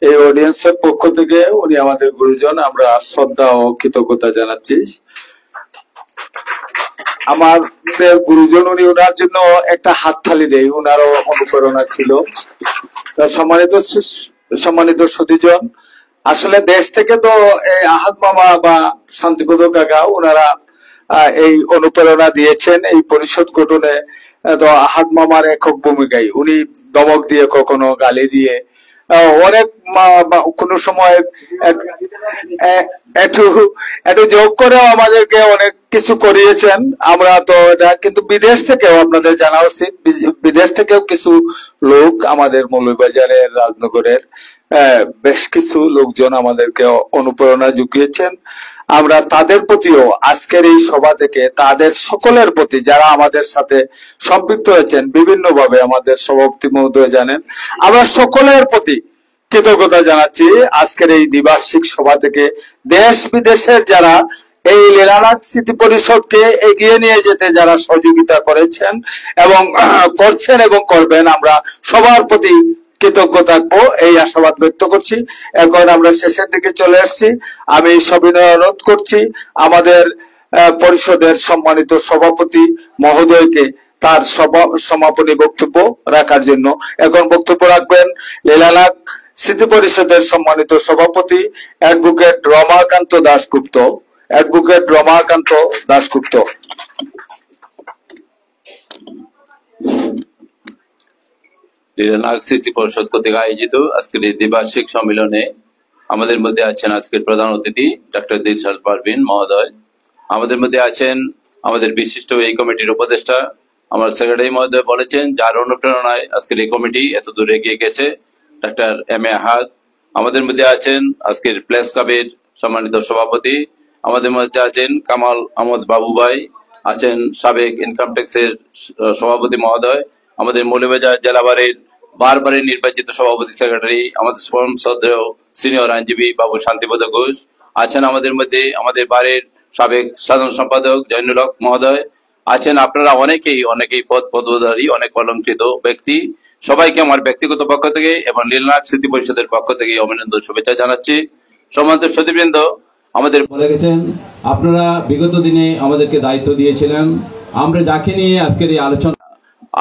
এই অডিয়েন্সের পক্ষ থেকে, উনি আমাদের গুরুজন, আমরা শ্রদ্ধা ও কৃতজ্ঞতা জানাচ্ছি। আমাদের গুরুজন উনি, ওনার জন্য একটা হাততালি দেই, ওনারও অনুপ্রেরণা ছিল। সম্মানিত সুধীজন, আসলে দেশ থেকে তো এই আহাদ মামা বা শান্তিপদ কাকা ওনারা এই অনুপ্রেরণা দিয়েছেন এই পরিষদ গঠনে। তো আহাদ মামার একক ভূমিকায়, উনি দমক দিয়ে, কখনো গালি দিয়ে, অনেক কোন সময় একটু যোগ করেও আমাদেরকে অনেক কিছু করিয়েছেন। আমরা তো এটা কিন্তু বিদেশ থেকেও আপনাদের জানা উচিত, বিদেশ থেকেও কিছু লোক আমাদের মৌলভীবাজারের, রাজনগরের বেশ কিছু লোকজন আমাদেরকে অনুপ্রেরণা জুগিয়েছেন। আমরা তাদের প্রতিও আজকের এই সভা থেকে তাদের সকলের প্রতি, যারা আমাদের সাথে সম্পৃক্ত হয়েছেন বিভিন্নভাবে, আমাদের সভাপতি মহোদয় জানেন, আমরা সকলের প্রতি কৃতজ্ঞতা জানাচ্ছি। আজকের এই দ্বিবার্ষিক সভা থেকে দেশ বিদেশের যারা এই লীলানাগ স্মৃতি পরিষদকে এগিয়ে নিয়ে যেতে যারা সহযোগিতা করেছেন এবং করছেন এবং করবেন, আমরা সবার প্রতি কৃতজ্ঞ থাকবো, এই আশাবাদ ব্যক্ত করছি। এখন আমরা শেষের দিকে চলে আসছি। আমি সবিনয় অনুরোধ করছি আমাদের পরিষদের সম্মানিত সভাপতি মহোদয়কে তার সমাপনী বক্তব্য রাখার জন্য। এখন বক্তব্য রাখবেন লীলানাগ স্মৃতি পরিষদের সম্মানিত সভাপতি অ্যাডভোকেট রমাকান্ত দাশগুপ্ত। অ্যাডভোকেট রমাকান্ত দাশগুপ্ত। লীলানাগ স্মৃতি পরিষদ কর্তৃক আয়োজিত আজকের এই দ্বিবার্ষিক সম্মেলনে আমাদের মধ্যে আছেন আজকের প্রধান অতিথি ডক্টর দিলশাদ পারভীন মহোদয়। আমাদের মধ্যে আছেন আমাদের বিশিষ্ট এই কমিটির উপদেষ্টা, আমার সেক্রেটারি মহোদয় বলেছেন, যার অনুপ্রেরণায় আজকের এই কমিটি এত দূর এগিয়ে গেছে, ডক্টর এম এ আহাদ। আমাদের মধ্যে আছেন আজকের প্রেস ক্লাবের সম্মানিত সভাপতি, আমাদের মধ্যে আছেন কামাল আহমদ বাবু ভাই, আছেন সাবেক ইনকাম ট্যাক্সের সভাপতি মহোদয়, আমাদের মৌলভীবাজার জেলা বারের বারবারের নির্বাচিত সভাপতি সেক্রেটারি, আমাদের শ্রদ্ধেয় সিনিয়র আইনজীবী বাবু শান্তিপদ ঘোষ আছেন আমাদের মধ্যে, আমাদের বারের সাবেক সাধারণ সম্পাদক জয়নুল হক মহোদয় আছেন। আপনারা অনেকেই পদধারী, অনেক অলঙ্কৃত ব্যক্তি। সবাইকে আমার ব্যক্তিগত পক্ষ থেকে এবং লীলানাগ স্মৃতি পরিষদের পক্ষ থেকে অভিনন্দন শুভেচ্ছা জানাচ্ছি। সম্মানিত সুধীবৃন্দ, আমাদের বলে গেছেন, আপনারা বিগত দিনে আমাদেরকে দায়িত্ব দিয়েছিলেন, আমরা যাকে নিয়ে আজকের এই আলোচনা,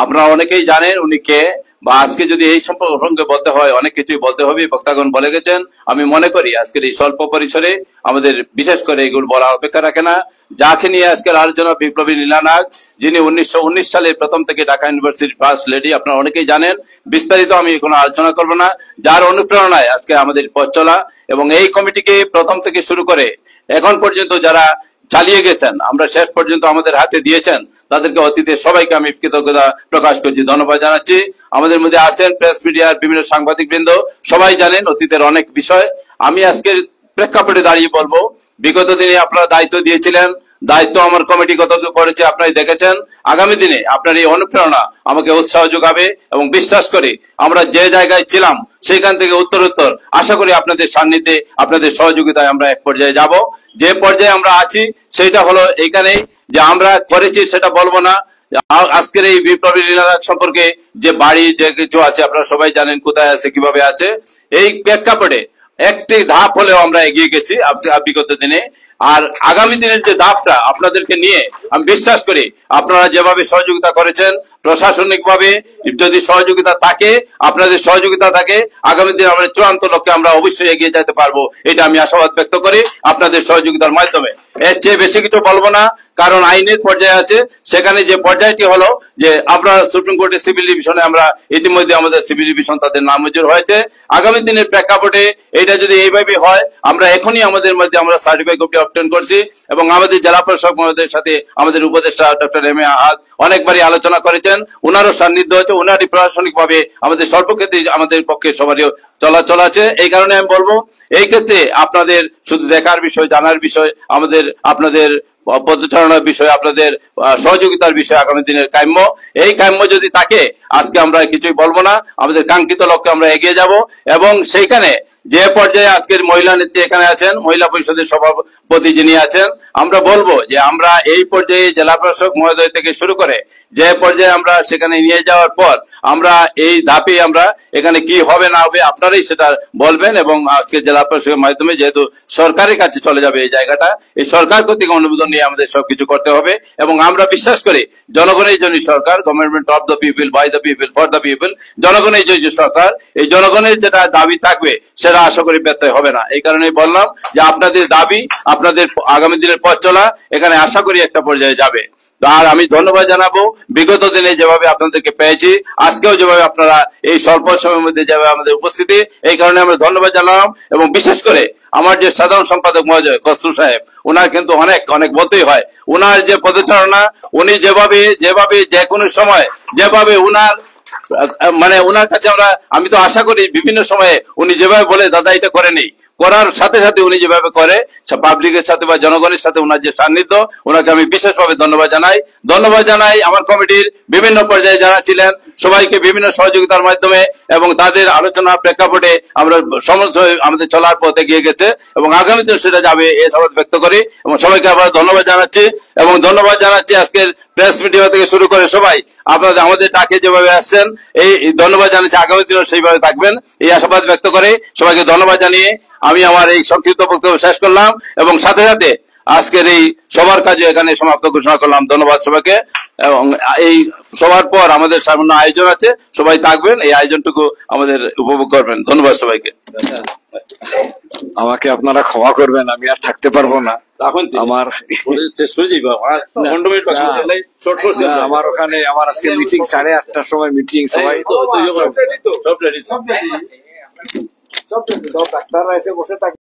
আপনারা অনেকেই জানেন উনি কে, বা আজকে যদি এই সম্পর্কে বলতে হয় অনেক কিছুই বলতে হবে, বক্তাগণ বলে গেছেন। আমি মনে করি আজকের এই স্বল্প পরিসরে আমাদের বিশেষ করে এগুলো বলা অপেক্ষা রাখে না। যাকে নিয়ে আজকের আলোচনা বিপ্লবী লীলানাগ, যিনি 1919 সালে প্রথম থেকে ঢাকা ইউনিভার্সিটির ফার্স্ট লেডি, আপনারা অনেকেই জানেন। বিস্তারিত আমি কোনো আলোচনা করবো না। যার অনুপ্রেরণায় আজকে আমাদের পথ চলা এবং এই কমিটিকে প্রথম থেকে শুরু করে এখন পর্যন্ত যারা চালিয়ে গেছেন, আমরা শেষ পর্যন্ত আমাদের হাতে দিয়েছেন, তাদেরকে অতীতে সবাইকে আমি কৃতজ্ঞতা প্রকাশ করছি, ধন্যবাদ জানাচ্ছি। আমাদের মধ্যে আছেন প্রেস মিডিয়ার বিভিন্ন সাংবাদিক বৃন্দ, সবাই জানেন অতীতের অনেক বিষয়। আমি আজকের প্রেক্ষাপটে দাঁড়িয়ে বলবো, বিগত দিনে আপনারা দায়িত্ব দিয়েছিলেন, দায়িত্ব আমার কমিটি কতটুকু করেছে আপনারা দেখেছেন। আগামী দিনে আপনার এই অনুপ্রেরণা আমাকে উৎসাহ যোগাবে এবং বিশ্বাস করি আমরা যে জায়গায় ছিলাম সেখান থেকে উত্তরোত্তর আশা করি আপনাদের সান্নিধ্যে, আপনাদের সহযোগিতায় আমরা এক পর্যায়ে যাব। যে পর্যায়ে আমরা আছি সেটা হলো এইখানে যে আমরা করেছি সেটা বলবো না। আজকের এই বিপ্লবী লীলানাগ সম্পর্কে যে বাড়ি যে কিছু আছে আপনারা সবাই জানেন কোথায় আছে কিভাবে আছে, এই প্রেক্ষাপটে একটি ধাপ হলেও আমরা এগিয়ে গেছি বিগত দিনে। আর আগামী দিনের যে ধাপটা আপনাদেরকে নিয়ে আমি বিশ্বাস করি আপনারা যেভাবে সহযোগিতা করেছেন প্রশাসনিক ভাবে যদি সহযোগিতা থাকে, আপনাদের সহযোগিতা থাকে, আগামী দিনে আমরা চূড়ান্ত লক্ষ্যে আমরা অবশ্যই এগিয়ে যেতে পারবো, এটা আমি আশাবাদ ব্যক্ত করি আপনাদের সহযোগিতার মাধ্যমে। এর চেয়ে বেশি কিছু বলবো না, কারণ আইনের পর্যায়ে আছে। সেখানে যে পর্যায়টি হলো যে আপনারা সুপ্রিম কোর্টে সিভিল ডিভিশনে আমরা ইতিমধ্যে আমাদের সিভিল ডিভিশন তাদের নামঞ্জুর হয়েছে। আগামী দিনের প্রেক্ষাপটে এটা যদি এইভাবে হয়, আমরা এখনই আমাদের মধ্যে আমরা সার্টিফাইড কপি অবটেন করছি এবং আমাদের জেলা প্রশাসক মহোদয়ের সাথে আমাদের উপদেষ্টা ডক্টর এম এ আহাদ অনেকবারই আলোচনা করেছেন, ওনারও সান্নিধ্য হচ্ছে, ওনারই প্রশাসনিক ভাবে আমাদের সর্বক্ষেত্রে আমাদের পক্ষে সবারই চলাচল আছে। এই কারণে আমি বলবো এই ক্ষেত্রে আপনাদের শুধু দেখার বিষয়, জানার বিষয়, আমাদের আপনাদের পদচারণার বিষয়, আপনাদের সহযোগিতার বিষয় আগামী দিনের কাম্য। এই কাম্য যদি থাকে আজকে আমরা কিছুই বলবো না, আমাদের কাঙ্ক্ষিত লক্ষ্যে আমরা এগিয়ে যাব। এবং সেইখানে যে পর্যায়ে আজকের মহিলা নেত্রী এখানে আছেন, মহিলা পরিষদের সভাপতি যিনি আছেন, আমরা বলবো যে আমরা এই পর্যায়ে জেলা প্রশাসক মহোদয় থেকে শুরু করে যে পর্যায়ে আমরা সেখানে নিয়ে যাওয়ার পর আমরা এই ধাপে আমরা এখানে কি হবে না হবে আপনারাই সেটা বলবেন। এবং আজকে জেলা প্রশাসকের মাধ্যমে যেহেতু সরকারের কাছে চলে যাবে এই জায়গাটা, এই সরকার কর্তৃক অনুমোদন নিয়ে আমাদের সবকিছু করতে হবে। এবং আমরা বিশ্বাস করি জনগণের জন্য সরকার, government of the people, by the people, for the people, জনগণের জন্য সরকার। এই জনগণের যেটা দাবি থাকবে সেটা আশা করি ব্যত্যয় হবে না। এই কারণেই বললাম যে আপনাদের দাবি, আপনাদের আগামী দিনের পথ চলা এখানে আশা করি একটা পর্যায়ে যাবে। আর আমি ধন্যবাদ জানাবো বিগত দিনে যেভাবে আপনাদেরকে পেয়েছি, আজকেও যেভাবে আপনারা এই স্বল্প সময়ের মধ্যে যেভাবে আমাদের উপস্থিতি, এই কারণে আমরা ধন্যবাদ জানালাম। এবং বিশেষ করে আমার যে সাধারণ সম্পাদক মহোদয় খসরু সাহেব, ওনার কিন্তু অনেক অনেক বলতেই হয়, ওনার যে পদচারণা, উনি যেভাবে যে কোনো সময় যেভাবে ওনার মানে ওনার কাছে আমি তো আশা করি বিভিন্ন সময়ে উনি যেভাবে বলে দাদা এটা করে নেই, করার সাথে সাথে উনি যেভাবে করে পাবলিকের সাথে বা জনগণের সাথে ওনার যে সান্নিধ্য, ওনাকে আমি বিশেষভাবে ধন্যবাদ জানাই। আমার কমিটির বিভিন্ন পর্যায়ে যারা ছিলেন সবাইকে বিভিন্ন সহযোগিতার মাধ্যমে এবং তাদের আলোচনা প্রেক্ষাপটে আমরা আমাদের চলার পথে এগিয়ে গেছে এবং আগামীতে সেটা যাবে এই আশাবাদ ব্যক্ত করি। এবং সবাইকে আবার ধন্যবাদ জানাচ্ছি এবং ধন্যবাদ জানাচ্ছি আজকের প্রেস মিডিয়া থেকে শুরু করে সবাই আপনাদের আমাদের ডাকে যেভাবে আসছেন, এই ধন্যবাদ জানাচ্ছি। আগামী দিনও সেইভাবে থাকবেন এই আশাবাদ ব্যক্ত করে সবাইকে ধন্যবাদ জানিয়ে আমি আমার এই সংক্ষিপ্ত বক্তব্য শেষ করলাম এবং সাথে সাথে আজকের এই সবার কাজে এখানে সমাপ্ত ঘোষণা করলাম। ধন্যবাদ সবাইকে। এবং এই সবার পর আমাদের সামান্য আয়োজন আছে, সবাই থাকবেন, এই আয়োজনটুকু আমাদের উপভোগ করবেন। ধন্যবাদ সবাইকে। আমাকে আপনারা ক্ষমা করবেন, আমি আর থাকতে পারবো না। আমার আমার ওখানে আমার আজকে মিটিং 8:30টার সময় মিটিং, সবাই সব ডাক্তাররা এসে বসে থাকে।